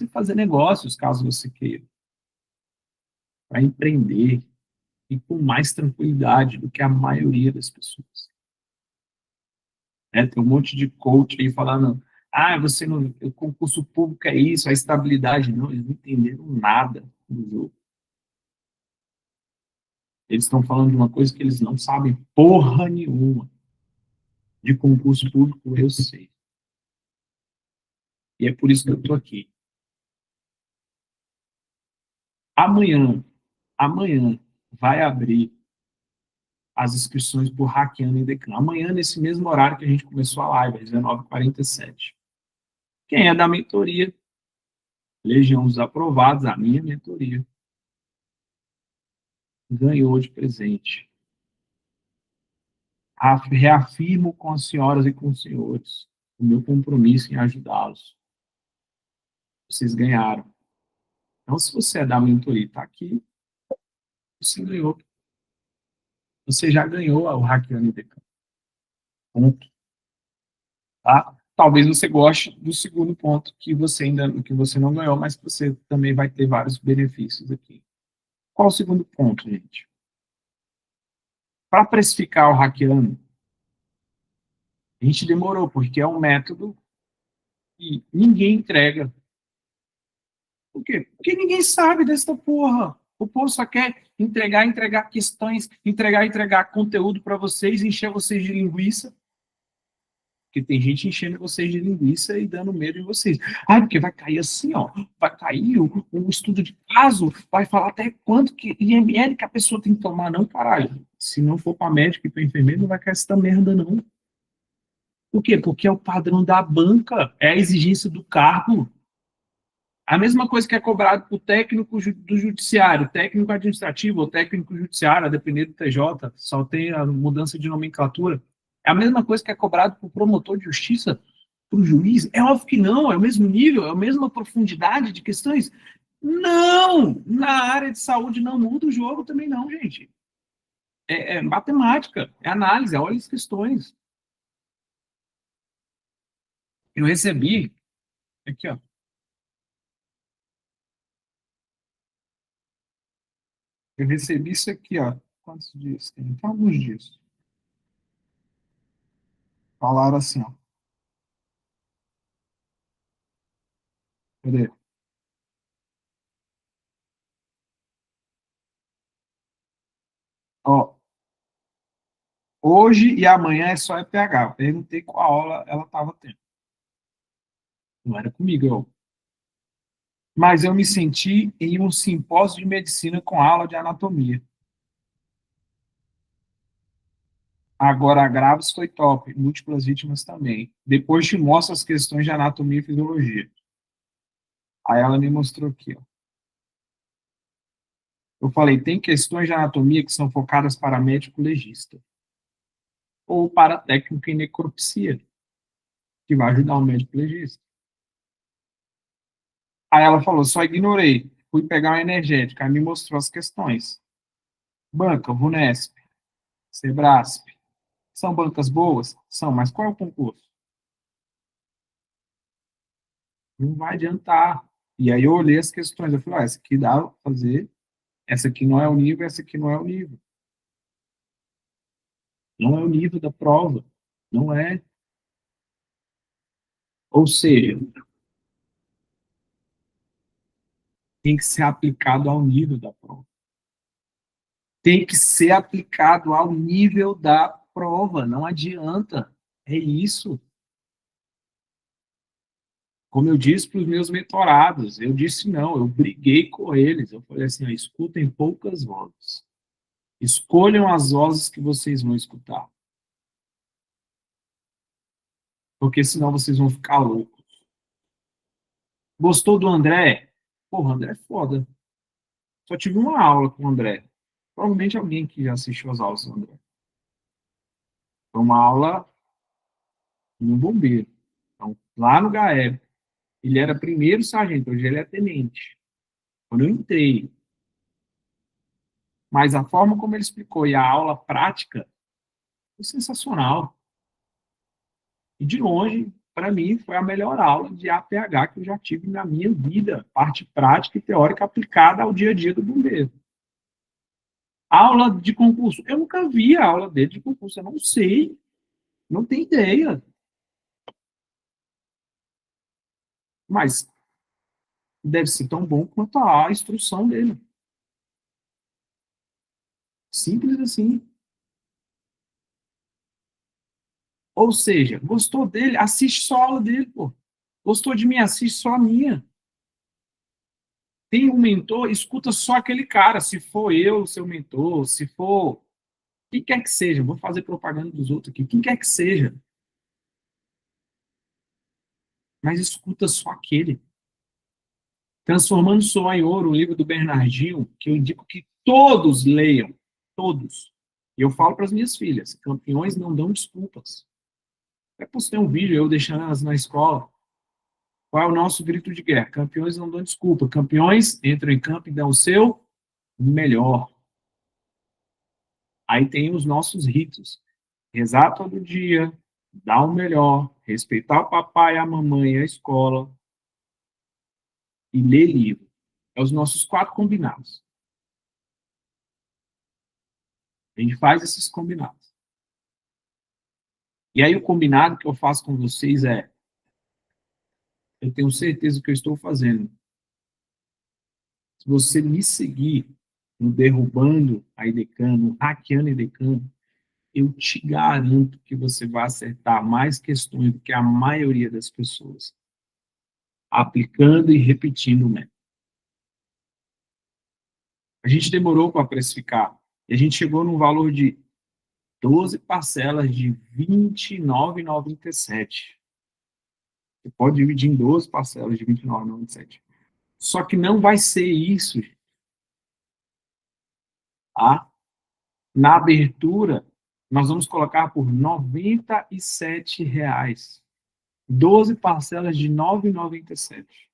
fazer negócios, caso você queira, para empreender e com mais tranquilidade do que a maioria das pessoas. Tem um monte de coach aí falando, você não, o concurso público é isso, a estabilidade. Não, eles não entenderam nada do jogo. Eles estão falando de uma coisa que eles não sabem porra nenhuma. De concurso público, eu sei. E é por isso que eu estou aqui. Amanhã vai abrir as inscrições por Hackeando em Decano. Amanhã, nesse mesmo horário que a gente começou a live, às 19h47. Quem é da mentoria, Legião dos Aprovados, a minha mentoria, ganhou de presente. Reafirmo com as senhoras e com os senhores o meu compromisso em ajudá-los. Vocês ganharam. Então, se você é da mentoria e está aqui, você ganhou. Você já ganhou o Hackeando IDK. Ponto. Tá? Talvez você goste do segundo ponto, que você não ganhou, mas que você também vai ter vários benefícios aqui. Qual o segundo ponto, gente? Para precificar o Hackeando, a gente demorou, porque é um método que ninguém entrega. Por quê? Porque ninguém sabe dessa porra. O povo só quer entregar questões, entregar conteúdo para vocês, encher vocês de linguiça. Porque tem gente enchendo vocês de linguiça e dando medo em vocês. Porque vai cair assim, ó. Vai cair um estudo de caso, vai falar até quanto que IML que a pessoa tem que tomar. Não, caralho. Se não for para médico e para enfermeiro, não vai cair essa merda, não. Por quê? Porque é o padrão da banca, é a exigência do cargo. A mesma coisa que é cobrado para o técnico do judiciário, técnico administrativo ou técnico judiciário, a depender do TJ, só tem a mudança de nomenclatura. É a mesma coisa que é cobrado para o promotor de justiça, para o juiz. É óbvio que não, é o mesmo nível, é a mesma profundidade de questões. Não! Na área de saúde não muda o jogo também não, gente. É matemática, é análise, olha as questões. Eu recebi, aqui ó, eu recebi isso aqui, ó. Quantos dias tem? Tem alguns dias. Falaram assim, ó. Cadê? Ó, hoje e amanhã é só EPH. Eu perguntei qual aula ela estava tendo. Não era comigo, mas eu me senti em um simpósio de medicina com aula de anatomia. Agora, a graves foi top, múltiplas vítimas também. Depois te mostro as questões de anatomia e fisiologia. Aí ela me mostrou aqui, ó. Eu falei, tem questões de anatomia que são focadas para médico legista ou para técnico em necropsia, que vai ajudar o médico legista. Aí ela falou, só ignorei. Fui pegar uma energética, aí me mostrou as questões. Banca, VUNESP, Sebrasp. São bancas boas? São, mas qual é o concurso? Não vai adiantar. E aí eu olhei as questões, eu falei, essa aqui dá para fazer Essa aqui não é o nível, essa aqui não é o nível. Não é o nível da prova. Não é. Ou seja, tem que ser aplicado ao nível da prova. Tem que ser aplicado ao nível da prova. Não adianta. É isso. Como eu disse para os meus mentorados, eu disse não, eu briguei com eles. Eu falei assim, ó, escutem poucas vozes. Escolham as vozes que vocês vão escutar. Porque senão vocês vão ficar loucos. Gostou do André? Porra, o André é foda. Só tive uma aula com o André. Provavelmente alguém que já assistiu as aulas do André. Foi uma aula no bombeiro. Então, lá no GAEB. Ele era primeiro sargento, hoje ele é tenente. Quando eu entrei. Mas a forma como ele explicou e a aula prática foi sensacional. E de longe, para mim, foi a melhor aula de APH que eu já tive na minha vida. Parte prática e teórica aplicada ao dia a dia do bombeiro. Aula de concurso. Eu nunca vi a aula dele de concurso. Eu não sei. Não tenho ideia. Mas deve ser tão bom quanto a instrução dele. Simples assim. Ou seja, gostou dele? Assiste só a aula dele, pô. Gostou de mim? Assiste só a minha. Tem um mentor, escuta só aquele cara. Se for eu, seu mentor, se for quem quer que seja, vou fazer propaganda dos outros aqui, quem quer que seja, mas escuta só aquele. Transformando Suor em Ouro, o livro do Bernardinho, que eu indico que todos leiam, todos. E eu falo para as minhas filhas, campeões não dão desculpas. Até postei um vídeo, eu deixando elas na escola. Qual é o nosso grito de guerra? Campeões não dão desculpa. Campeões entram em campo e dão o seu melhor. Aí tem os nossos ritos. Rezar todo dia, dar o melhor, respeitar o papai, a mamãe e a escola e ler livro. É os nossos 4 combinados. A gente faz esses combinados. E aí o combinado que eu faço com vocês é, eu tenho certeza que eu estou fazendo. Se você me seguir no Derrubando a IDECAN, no Hackeando a IDECAN, eu te garanto que você vai acertar mais questões do que a maioria das pessoas, aplicando e repetindo o método. A gente demorou para precificar, e a gente chegou num valor de 12 parcelas de R$ 29,97. Você pode dividir em 12 parcelas de R$ 29,97. Só que não vai ser isso, tá? Na abertura, nós vamos colocar por R$ 97,00. 12 parcelas de R$ 9,97.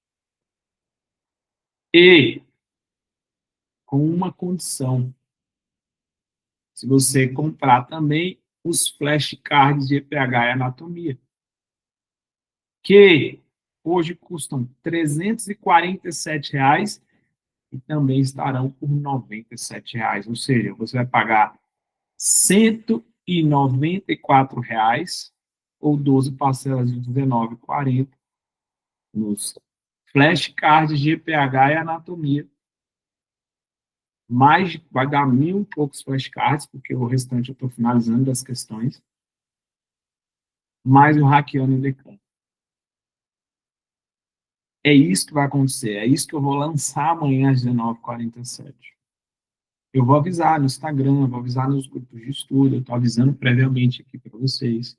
E com uma condição. Se você comprar também os flashcards de EPH e anatomia, que hoje custam R$ 347,00 e também estarão por R$ 97,00. Ou seja, você vai pagar R$ 194,00 ou 12 parcelas de R$ 19,40 nos flashcards de EPH e anatomia. Mais vai dar 1.000 e poucos flashcards, porque o restante eu estou finalizando das questões, mais o hackeando em decano. É isso que vai acontecer, é isso que eu vou lançar amanhã às 19h47. Eu vou avisar no Instagram, vou avisar nos grupos de estudo, eu estou avisando previamente aqui para vocês.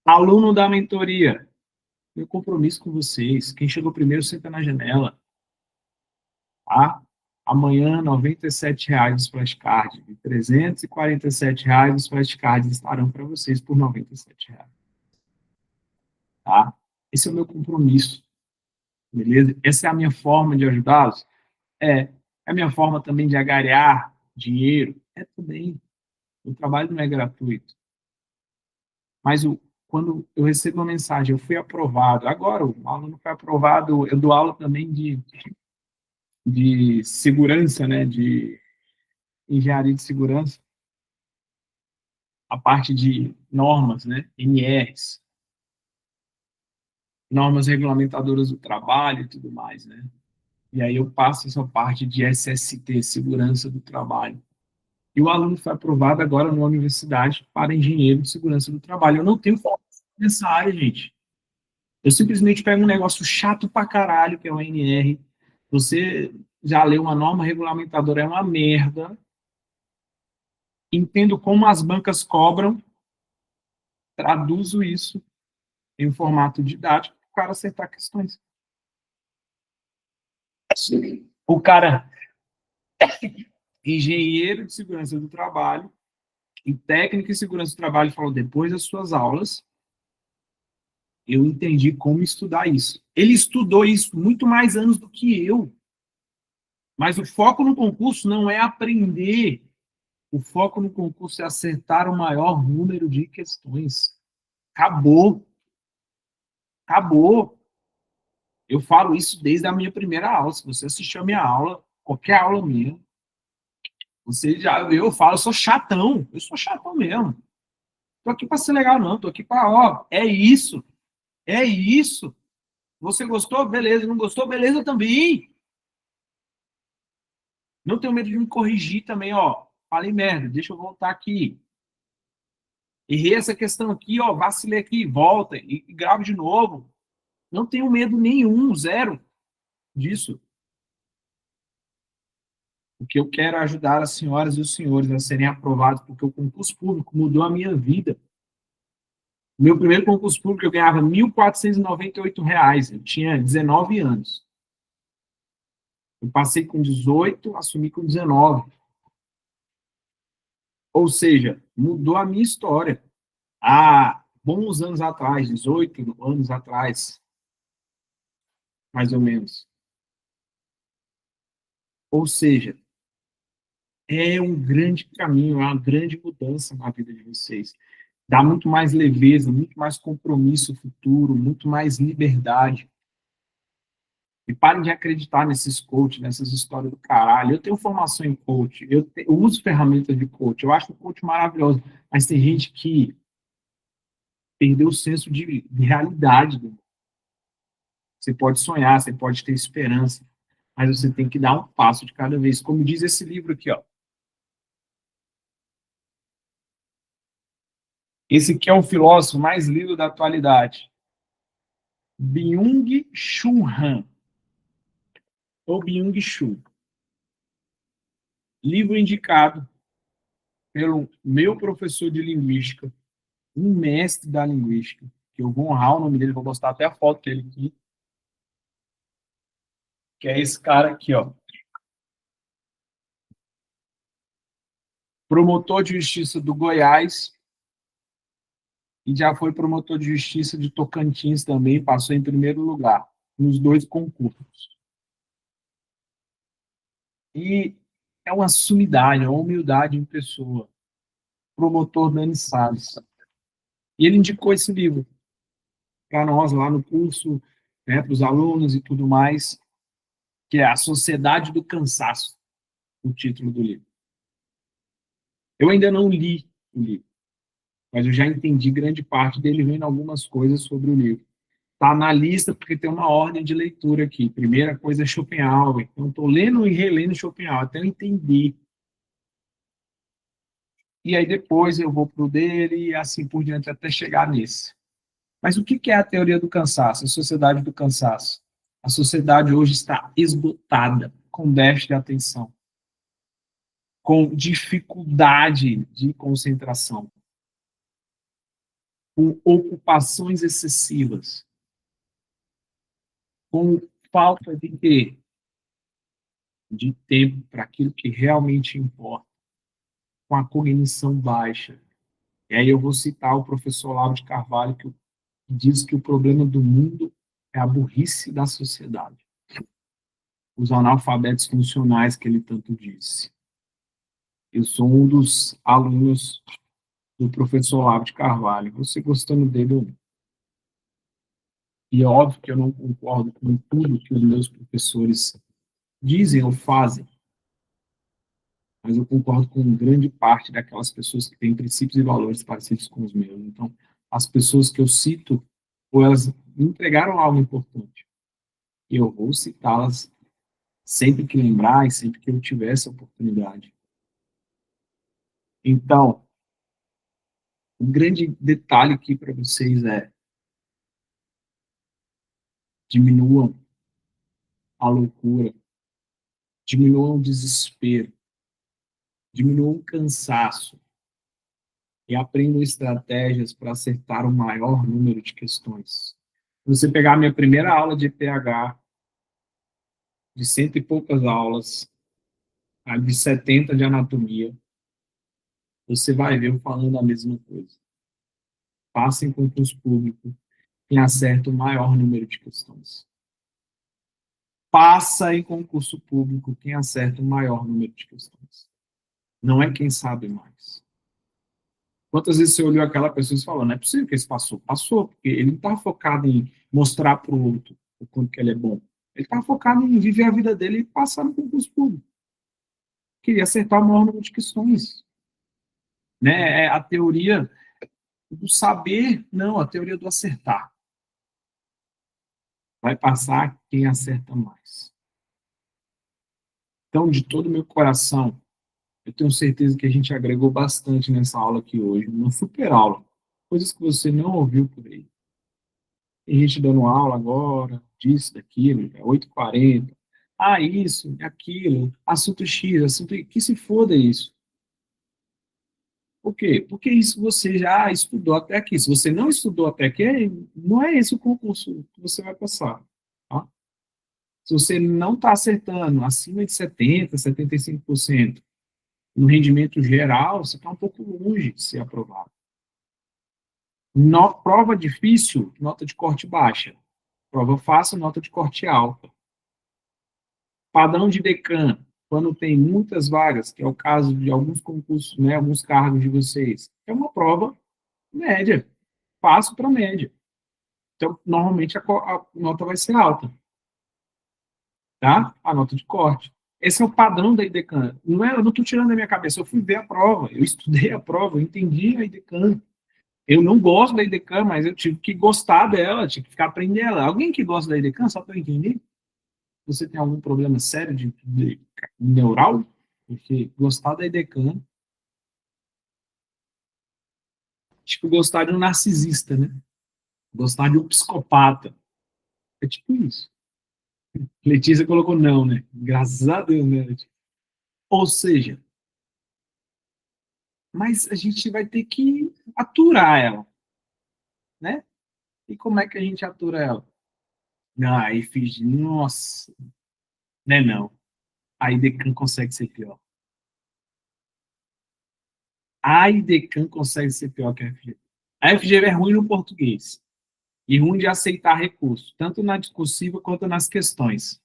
Aluno da mentoria, meu compromisso com vocês, quem chegou primeiro senta na janela, tá? Amanhã, R$ 97,00 os flashcards, e R$ 347,00 os flashcards estarão para vocês por R$ 97,00. Tá? Esse é o meu compromisso, beleza? Essa é a minha forma de ajudá-los? É a minha forma também de agariar dinheiro? É também. O trabalho não é gratuito. Mas quando eu recebo uma mensagem, eu fui aprovado, agora o aluno foi aprovado, eu dou aula também de de segurança, né, de engenharia de segurança, a parte de normas, né, NRs, normas regulamentadoras do trabalho e tudo mais, né. E aí eu passo essa parte de SST, segurança do trabalho. E o aluno foi aprovado agora numa universidade para engenheiro de segurança do trabalho. Eu não tenho formação nessa área, gente. Eu simplesmente pego um negócio chato pra caralho, que é o NR. Você já leu uma norma regulamentadora, é uma merda. Entendo como as bancas cobram, traduzo isso em um formato didático para o cara acertar questões. O cara, engenheiro de segurança do trabalho, e técnico de segurança do trabalho, falou, depois das suas aulas, eu entendi como estudar isso. Ele estudou isso muito mais anos do que eu, mas o foco no concurso não é aprender, o foco no concurso é acertar o maior número de questões. Acabou. Acabou. Eu falo isso desde a minha primeira aula. Se você assistiu a minha aula, qualquer aula minha, você já, eu falo, eu sou chatão. Eu sou chatão mesmo. Tô aqui para ser legal, não. Tô aqui para, ó, é isso. É isso. Você gostou? Beleza. Não gostou? Beleza também. Não tenho medo de me corrigir também, ó. Falei merda, deixa eu voltar aqui. Errei essa questão aqui, ó. Vacilei aqui, volta e gravo de novo. Não tenho medo nenhum, zero disso. O que eu quero é ajudar as senhoras e os senhores a serem aprovados, porque o concurso público mudou a minha vida. Meu primeiro concurso público eu ganhava R$ 1.498. Eu tinha 19 anos. Eu passei com 18, assumi com 19. Ou seja, mudou a minha história. Há bons anos atrás, 18 anos atrás, mais ou menos. Ou seja, é um grande caminho, é uma grande mudança na vida de vocês. Dá muito mais leveza, muito mais compromisso futuro, muito mais liberdade. E parem de acreditar nesses coaches, nessas histórias do caralho. Eu tenho formação em coach, eu uso ferramentas de coach, eu acho o coach maravilhoso, mas tem gente que perdeu o senso de realidade. Você pode sonhar, você pode ter esperança, mas você tem que dar um passo de cada vez. Como diz esse livro aqui, ó. Esse aqui é o filósofo mais lido da atualidade. Byung-Chul Han, ou Byung-Chul. Livro indicado pelo meu professor de linguística, um mestre da linguística, que eu vou honrar o nome dele, vou postar até a foto dele aqui, que é esse cara aqui, ó. Promotor de justiça do Goiás, e já foi promotor de justiça de Tocantins também, passou em primeiro lugar nos 2 concursos. E é uma sumidade, é uma humildade em pessoa. Promotor Dani Salles. E ele indicou esse livro para nós lá no curso, né, para os alunos e tudo mais, que é A Sociedade do Cansaço, o título do livro. Eu ainda não li o livro, mas eu já entendi grande parte dele, vendo algumas coisas sobre o livro. Está na lista porque tem uma ordem de leitura aqui. Primeira coisa é Schopenhauer. Então, estou lendo e relendo Schopenhauer até eu entender. E aí depois eu vou para o dele e assim por diante até chegar nesse. Mas o que é a teoria do cansaço, a sociedade do cansaço? A sociedade hoje está esgotada, com déficit de atenção, com dificuldade de concentração, com ocupações excessivas, com falta de tempo para aquilo que realmente importa, com a cognição baixa. E aí eu vou citar o professor Olavo de Carvalho, que diz que o problema do mundo é a burrice da sociedade. Os analfabetos funcionais que ele tanto disse. Eu sou um dos alunos do professor Olavo de Carvalho. Você gostando dele ou não? E é óbvio que eu não concordo com tudo que os meus professores dizem ou fazem, mas eu concordo com grande parte daquelas pessoas que têm princípios e valores parecidos com os meus. Então, as pessoas que eu cito, ou elas me entregaram algo importante, e eu vou citá-las sempre que lembrar e sempre que eu tiver essa oportunidade. Então, um grande detalhe aqui para vocês é: diminuam a loucura, diminuam o desespero, diminuam o cansaço e aprendam estratégias para acertar o maior número de questões. Se você pegar a minha primeira aula de ETH, de cento e poucas aulas, a de 70 de anatomia, você vai ver eu falando a mesma coisa. Passem concurso público e acerta o maior número de questões. Passa em concurso público quem acerta o maior número de questões. Não é quem sabe mais. Quantas vezes você olhou aquela pessoa e falou, não é possível que esse passou? Passou, porque ele não está focado em mostrar para o outro o quanto que ele é bom. Ele está focado em viver a vida dele e passar no concurso público. Queria acertar o maior número de questões. Né? É a teoria do saber, não, a teoria do acertar. Vai passar quem acerta mais. Então, de todo o meu coração, eu tenho certeza que a gente agregou bastante nessa aula aqui hoje, uma super aula. Coisas que você não ouviu por aí. Tem gente dando aula agora, disso, daquilo, é 8h40. Ah, isso, aquilo, assunto X, assunto Y, que se foda isso. Por quê? Porque isso você já estudou até aqui. Se você não estudou até aqui, não é esse o concurso que você vai passar. Tá? Se você não está acertando acima de 70%, 75% no rendimento geral, você está um pouco longe de ser aprovado. Prova difícil, nota de corte baixa. Prova fácil, nota de corte alta. Padrão de decã, quando tem muitas vagas, que é o caso de alguns concursos, né, alguns cargos de vocês, é uma prova média, fácil para média. Então, normalmente a nota vai ser alta, tá? A nota de corte. Esse é o padrão da IDECAN. Não é, eu não estou tirando da minha cabeça, eu fui ver a prova, eu estudei a prova, eu entendi a IDECAN. Eu não gosto da IDECAN, mas eu tive que gostar dela, tive que ficar aprendendo ela. Alguém que gosta da IDECAN, só para eu entender? Você tem algum problema sério de neural? Porque gostar da IDECAN, tipo gostar de um narcisista, né? Gostar de um psicopata. É tipo isso. Letícia colocou não, né? Graças a Deus, né, Letícia? Ou seja, mas a gente vai ter que aturar ela, né? E como é que a gente atura ela? Não, aí fiz, nossa, né não. A IDECAN consegue ser pior. A IDECAN consegue ser pior que a FGV. A FGV é ruim no português e ruim de aceitar recurso, tanto na discursiva quanto nas questões.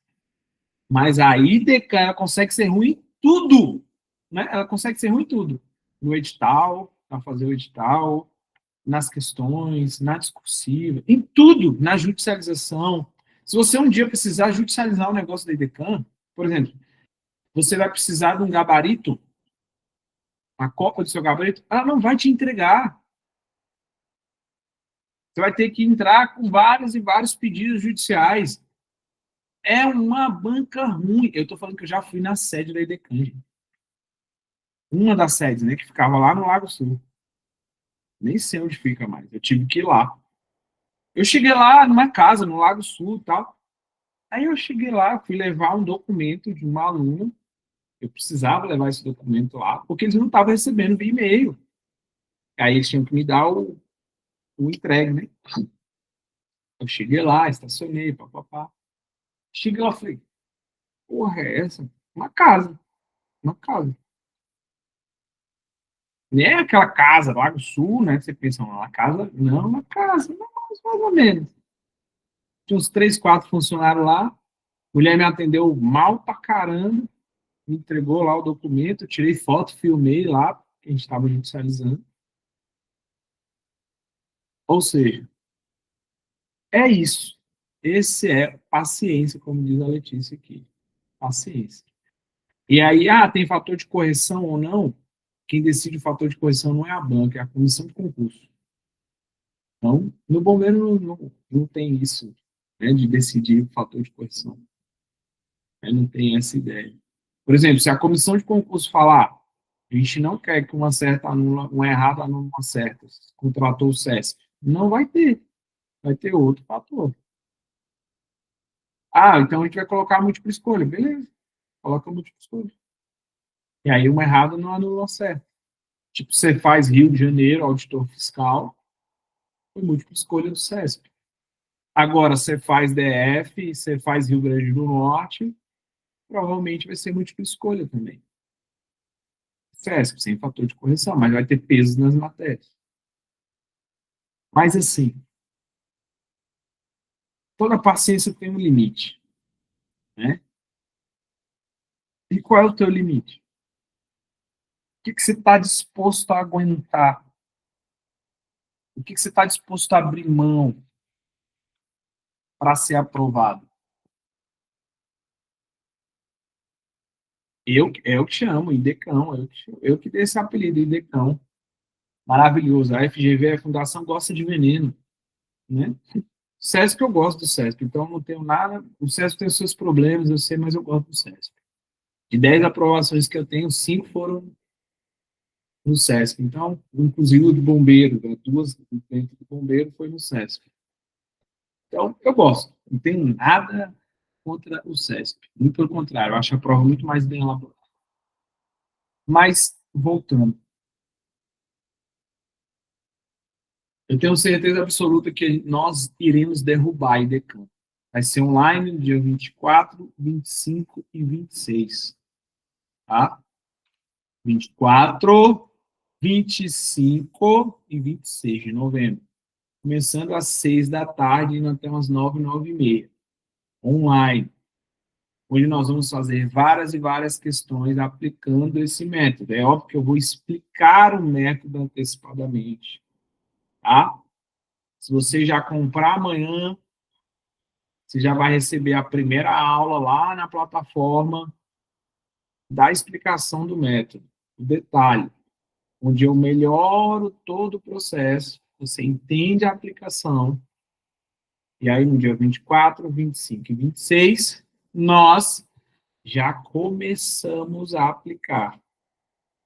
Mas a IDECAN ela consegue ser ruim em tudo. Né? Ela consegue ser ruim em tudo. No edital, para fazer o edital, nas questões, na discursiva, em tudo, na judicialização. Se você um dia precisar judicializar o negócio da IDECAN, por exemplo, você vai precisar de um gabarito, a cópia do seu gabarito, ela não vai te entregar. Você vai ter que entrar com vários e vários pedidos judiciais. É uma banca ruim. Eu estou falando que eu já fui na sede da IDECAN. Uma das sedes, né, que ficava lá no Lago Sul. Nem sei onde fica mais. Eu tive que ir lá. Eu cheguei lá numa casa, no Lago Sul e tal. Aí eu cheguei lá, fui levar um documento de uma aluna. Eu precisava levar esse documento lá, porque eles não estavam recebendo via e-mail. Aí eles tinham que me dar o entregue, né? Eu cheguei lá, estacionei, papapá. Cheguei lá, falei, porra, é essa? Uma casa. Uma casa. Nem é aquela casa, Lago Sul, né? Você pensa, uma casa. Não, uma casa, mais ou menos. Tinha uns 3, 4 funcionários lá. A mulher me atendeu mal pra caramba. Me entregou lá o documento. Tirei foto, filmei lá, que a gente estava judicializando. Ou seja, é isso. Esse é paciência, como diz a Letícia aqui. paciência. E aí, tem fator de correção ou não? Quem decide o fator de correção não é a banca, é a comissão de concurso. Então, no bombeiro não tem isso, né, de decidir o fator de correção. Não tem essa ideia. Por exemplo, se a comissão de concurso falar, a gente não quer que uma certa anula, uma errada anula uma certa, contratou o SESC, não vai ter. Vai ter outro fator. Então a gente vai colocar múltipla escolha. Beleza, coloca múltipla escolha. E aí uma errada não anula uma certa. Tipo, você faz Rio de Janeiro, auditor fiscal, foi múltipla escolha do SESP. Agora, você faz DF, você faz Rio Grande do Norte, provavelmente vai ser múltipla escolha também. SESP, sem fator de correção, mas vai ter peso nas matérias. Mas, assim, toda paciência tem um limite, né? E qual é o teu limite? O que você está disposto a aguentar? O que você está disposto a abrir mão para ser aprovado? Eu que chamo, IDECão, eu que dei esse apelido, IDECão. Maravilhoso. A FGV, a Fundação Gosta de Veneno, né? SESP, eu gosto do SESP, então não tenho nada. O SESP tem os seus problemas, eu sei, mas eu gosto do SESP. De 10 aprovações que eu tenho, 5 foram no SESP. Então, inclusive o do bombeiro, né? 2 dentro do bombeiro foi no SESP. Então, eu gosto. Não tenho nada contra o SESP. Muito pelo contrário, eu acho a prova muito mais bem elaborada. Mas, voltando, eu tenho certeza absoluta que nós iremos derrubar a IDECAM. Vai ser online no dia 24, 25 e 26. Tá? 24, 25 e 26 de novembro. Começando às 6 da tarde e até umas 9, 9 e meia. Online. Onde nós vamos fazer várias e várias questões aplicando esse método. É óbvio que eu vou explicar o método antecipadamente. Tá? Se você já comprar amanhã, você já vai receber a primeira aula lá na plataforma da explicação do método, o detalhe, onde eu melhoro todo o processo, você entende a aplicação, e aí no dia 24, 25 e 26, nós já começamos a aplicar.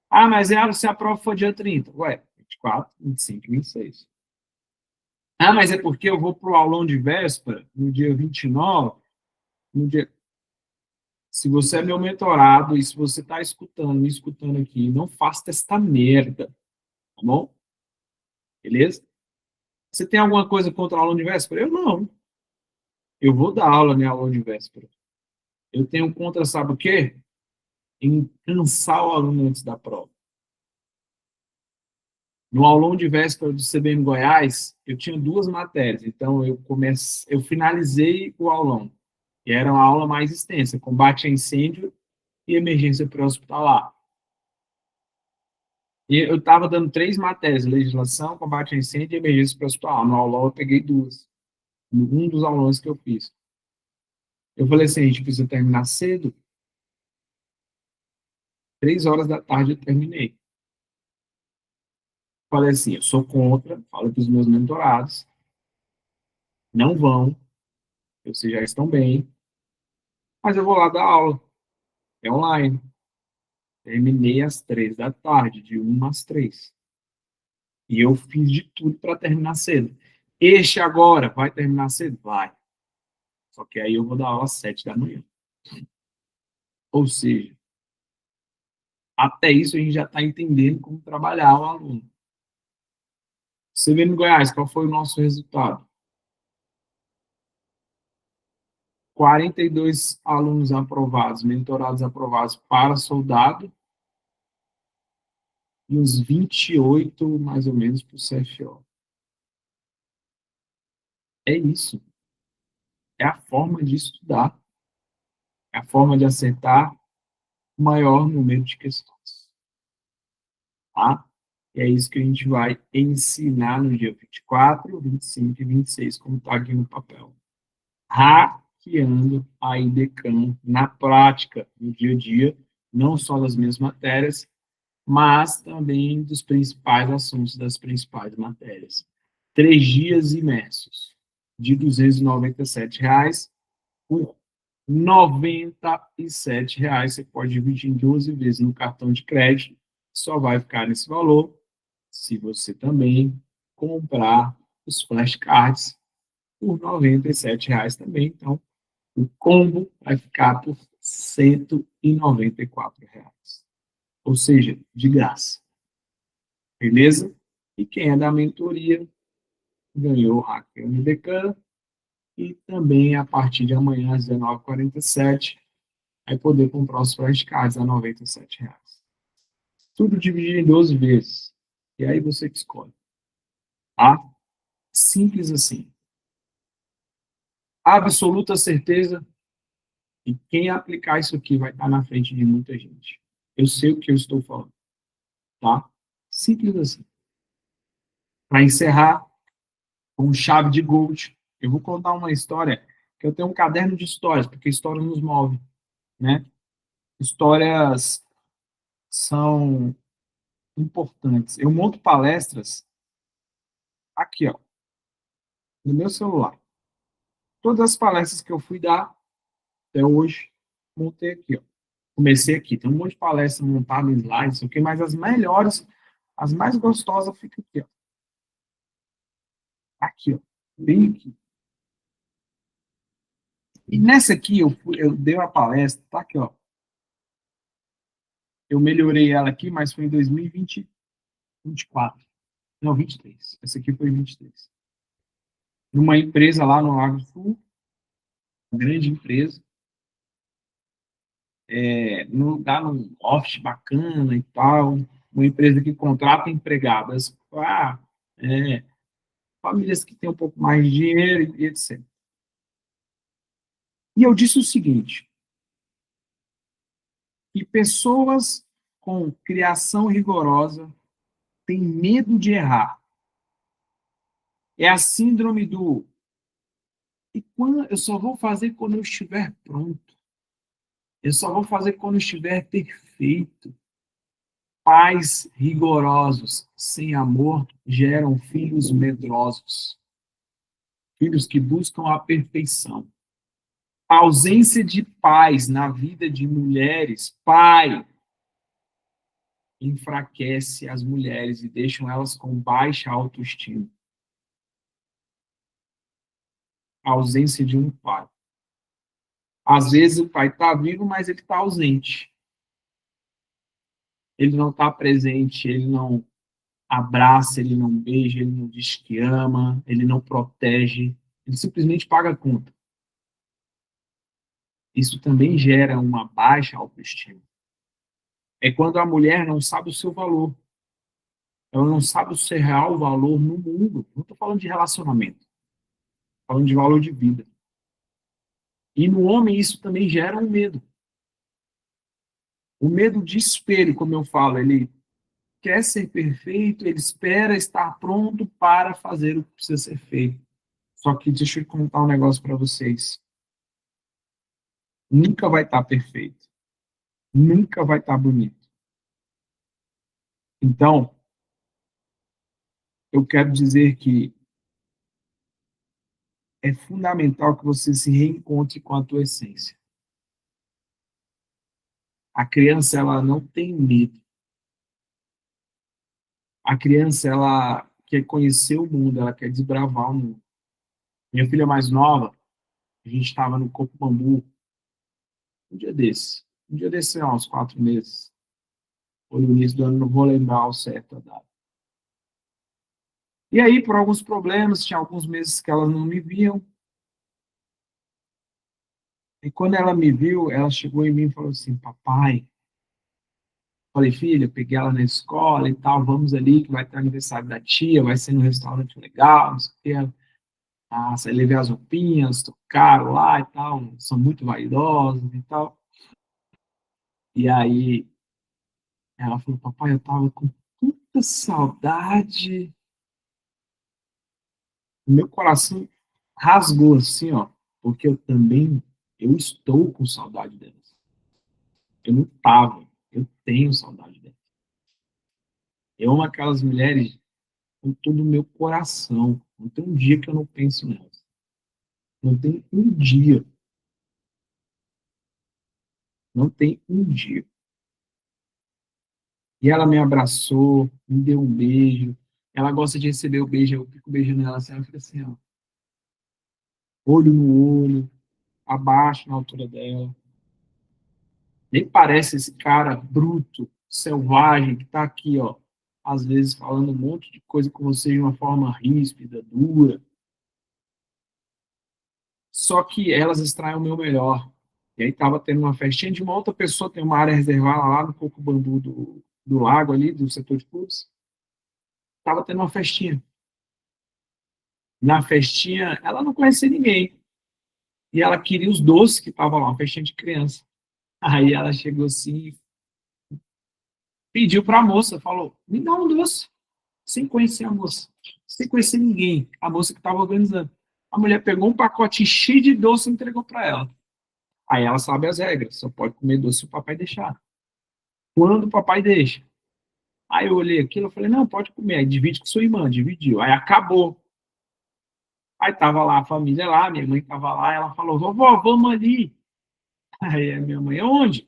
Mas se a prova for dia 30, 24, 25 e 26. Mas é porque eu vou para o aulão de véspera, no dia 29, no dia... Se você é meu mentorado e se você está escutando, me escutando aqui, não faça esta merda, tá bom? Beleza? Você tem alguma coisa contra a aula de véspera? Eu não. Eu vou dar aula na aula de véspera. Eu tenho contra, sabe o quê? Em cansar o aluno antes da prova. No aulão de véspera do CBM Goiás, eu tinha 2 matérias, então eu finalizei o aulão, e era uma aula mais extensa, combate a incêndio e emergência pré-hospitalar. E eu estava dando 3 matérias, legislação, combate a incêndio e emergência pré-hospitalar. No aulão eu peguei 2, um dos aulões que eu fiz. Eu falei assim, a gente precisa terminar cedo. 3 horas da tarde eu terminei. Falei assim, eu sou contra, falo para os meus mentorados, não vão, vocês já estão bem, mas eu vou lá dar aula, é online. Terminei às 3 da tarde, de 1 às 3. E eu fiz de tudo para terminar cedo. Este agora vai terminar cedo? Vai. Só que aí eu vou dar aula às 7 da manhã. Ou seja, até isso a gente já está entendendo como trabalhar o aluno. Você vê no Goiás, qual foi o nosso resultado? 42 alunos aprovados, mentorados aprovados para soldado, e uns 28, mais ou menos, para o CFO. É isso. É a forma de estudar. É a forma de acertar o maior número de questões. Tá? E é isso que a gente vai ensinar no dia 24, 25 e 26, como está aqui no papel. hackeando a IDECAM na prática, no dia a dia, não só das minhas matérias, mas também dos principais assuntos das principais matérias. 3 dias imersos, de R$ 297 por R$ 97. Você pode dividir em 12 vezes no cartão de crédito, só vai ficar nesse valor se você também comprar os flashcards por R$ 97 também. Então, o combo vai ficar por R$ 194. Ou seja, de graça. Beleza? E quem é da mentoria ganhou o Hacker MDK e também a partir de amanhã às 19h47 vai poder comprar os flashcards a R$ 97. Tudo dividido em 12 vezes. E aí você que escolhe. Tá? Simples assim. Absoluta certeza que quem aplicar isso aqui vai estar na frente de muita gente. Eu sei o que eu estou falando. Tá? Simples assim. Para encerrar, com chave de gold, eu vou contar uma história, que eu tenho um caderno de histórias, porque história nos move, né? Histórias são importantes. Eu monto palestras aqui, ó, no meu celular. Todas as palestras que eu fui dar até hoje, montei aqui, ó. Comecei aqui, tem um monte de palestras montadas em slides, ok? Mas as melhores, as mais gostosas ficam aqui, ó. Aqui, ó. Bem aqui. E nessa aqui, eu dei uma palestra, tá aqui, ó. Eu melhorei ela aqui, mas foi em 2024. Não, 23. Essa aqui foi 23. Numa empresa lá no Lago Sul, uma grande empresa, num lugar, num office bacana e tal, uma empresa que contrata empregadas para famílias que têm um pouco mais de dinheiro e etc. E eu disse o seguinte, que pessoas com criação rigorosa têm medo de errar. É a síndrome do e quando eu só vou fazer quando eu estiver pronto. Eu só vou fazer quando estiver perfeito. Pais rigorosos, sem amor, geram filhos medrosos. Filhos que buscam a perfeição. A ausência de pais na vida de mulheres, pai, enfraquece as mulheres e deixam elas com baixa autoestima. A ausência de um pai. Às vezes o pai está vivo, mas ele está ausente. Ele não está presente, ele não abraça, ele não beija, ele não diz que ama, ele não protege, ele simplesmente paga a conta. Isso também gera uma baixa autoestima. É quando a mulher não sabe o seu valor. Ela não sabe o seu real valor no mundo. Não estou falando de relacionamento. Estou falando de valor de vida. E no homem isso também gera um medo. O medo de espelho, como eu falo, ele quer ser perfeito, ele espera estar pronto para fazer o que precisa ser feito. Só que deixa eu contar um negócio para vocês. Nunca vai estar perfeito. Nunca vai estar bonito. Então, eu quero dizer que é fundamental que você se reencontre com a tua essência. A criança, ela não tem medo. A criança, ela quer conhecer o mundo, ela quer desbravar o mundo. Minha filha mais nova, a gente estava no Coco Bambu, um dia desse, há uns 4 meses. Foi no início do ano, não vou lembrar o certo a data. E aí, por alguns problemas, tinha alguns meses que elas não me viam. E quando ela me viu, ela chegou em mim e falou assim, papai, falei, filha, peguei ela na escola e tal, vamos ali, que vai ter aniversário da tia, vai ser num restaurante legal, não sei o que. Ah, você levei as roupinhas, tocaram lá e tal, são muito vaidosos e tal. E aí, ela falou, papai, eu tava com tanta saudade. O meu coração rasgou assim, ó. porque eu estou com saudade delas. Eu não estava, eu tenho saudade delas. Eu amo aquelas mulheres com todo o meu coração. Não tem um dia que eu não penso nelas. Não tem um dia. Não tem um dia. E ela me abraçou, me deu um beijo. Ela gosta de receber o beijo, eu fico beijando ela assim, ela fica assim, ó, olho no olho, abaixo na altura dela. Nem parece esse cara bruto, selvagem, que está aqui, ó, às vezes falando um monte de coisa com você de uma forma ríspida, dura. Só que elas extraem o meu melhor. E aí tava tendo uma festinha de uma outra pessoa, tem uma área reservada lá no Coco Bambu do lago ali, do setor de clubes. Tava tendo uma festinha. Na festinha, ela não conhecia ninguém. E ela queria os doces que estavam lá, uma festinha de criança. Aí ela chegou assim, pediu para a moça, falou: me dá um doce, sem conhecer a moça, sem conhecer ninguém, a moça que estava organizando. A mulher pegou um pacote cheio de doce e entregou para ela. Aí ela sabe as regras, só pode comer doce se o papai deixar. Quando o papai deixa. Aí eu olhei aquilo e falei: não, pode comer. Aí divide com sua irmã, dividiu. Aí acabou. Aí tava lá a família lá, minha mãe tava lá, ela falou: vovó, vamos ali. Aí a minha mãe: onde?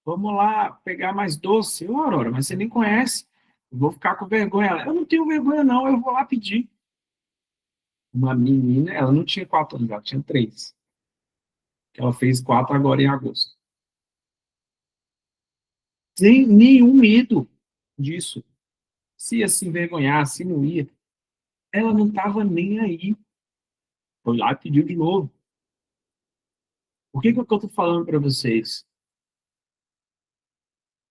Vamos lá pegar mais doce. Eu, Aurora, mas você nem conhece. Eu vou ficar com vergonha. Ela: eu não tenho vergonha, não, eu vou lá pedir. Uma menina, ela não tinha 4 anos, ela tinha 3. Ela fez 4 agora em agosto. Sem nenhum medo disso. Se ia se envergonhar, se não ia. Ela não estava nem aí. Foi lá e pediu de novo. Por que eu estou falando para vocês?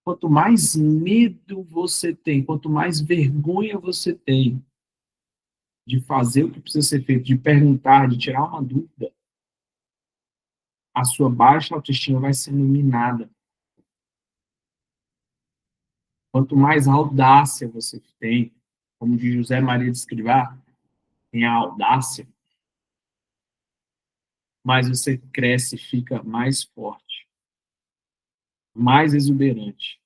Quanto mais medo você tem, quanto mais vergonha você tem de fazer o que precisa ser feito, de perguntar, de tirar uma dúvida, a sua baixa autoestima vai sendo minada. Quanto mais audácia você tem, como diz José Maria de Escrivá, tem a audácia, mais você cresce e fica mais forte, mais exuberante.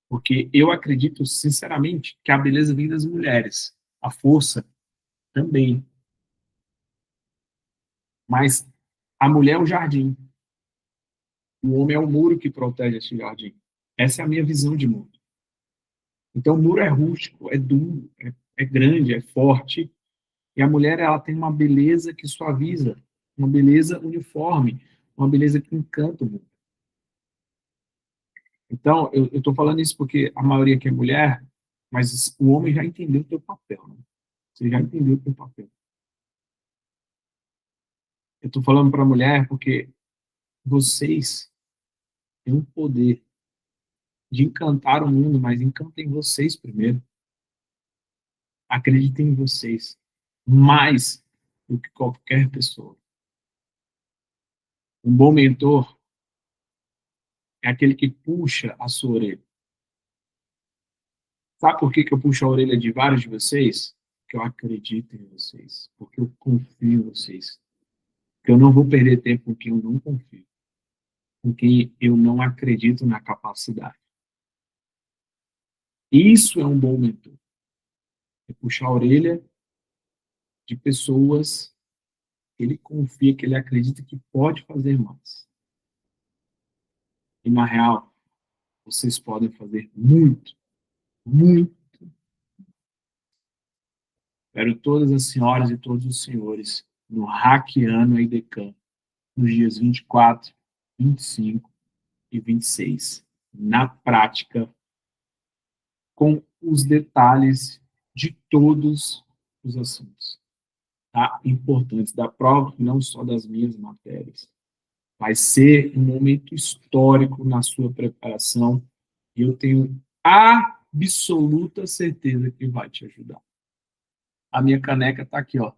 Porque eu acredito, sinceramente, que a beleza vem das mulheres, a força também. Mas a mulher é o jardim, o homem é o muro que protege esse jardim. Essa é a minha visão de mundo. Então, o muro é rústico, é duro, é grande, é forte, e a mulher ela tem uma beleza que suaviza, uma beleza uniforme, uma beleza que encanta o mundo. Então, eu estou falando isso porque a maioria aqui é mulher, mas o homem já entendeu o teu papel, né? Você já entendeu o teu papel. Eu estou falando para a mulher porque vocês têm um poder de encantar o mundo, mas encantem vocês primeiro. Acreditem em vocês mais do que qualquer pessoa. Um bom mentor é aquele que puxa a sua orelha. Sabe por que eu puxo a orelha de vários de vocês? Porque eu acredito em vocês, porque eu confio em vocês. Porque eu não vou perder tempo com quem eu não confio, com quem eu não acredito na capacidade. Isso é um bom mentor. É puxar a orelha de pessoas que ele confia, que ele acredita que pode fazer mais. E, na real, vocês podem fazer muito, muito. Espero todas as senhoras e todos os senhores no Hackeando a IDECAM, nos dias 24, 25 e 26, na prática, com os detalhes de todos os assuntos, tá? Importantes da prova, não só das minhas matérias. Vai ser um momento histórico na sua preparação e eu tenho absoluta certeza que vai te ajudar. A minha caneca está aqui, ó.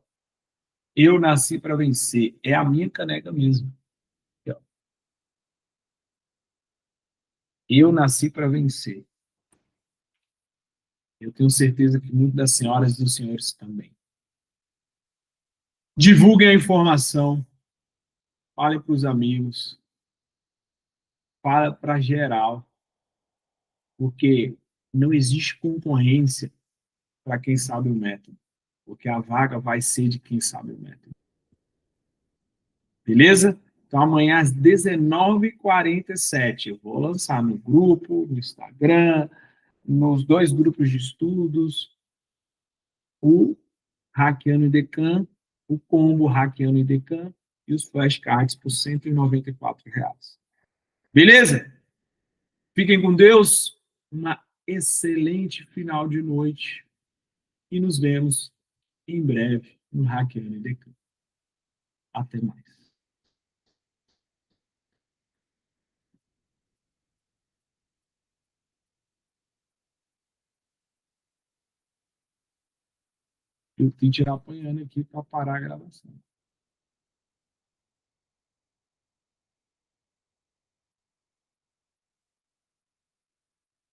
Eu nasci para vencer. É a minha caneca mesmo. Aqui, ó. Eu nasci para vencer. Eu tenho certeza que muitas das senhoras e dos senhores também. Divulguem a informação, falem para os amigos, fala para geral, porque não existe concorrência para quem sabe o método, porque a vaga vai ser de quem sabe o método. Beleza? Então, amanhã às 19h47, eu vou lançar no grupo, no Instagram, nos 2 grupos de estudos, o Hackeando Decan, o combo Hackeando Decan e os flashcards por R$ 194. Beleza? Fiquem com Deus, uma excelente final de noite e nos vemos em breve no Hackeando Decan. Até mais. Eu tenho que tirar apanhando aqui para parar a gravação.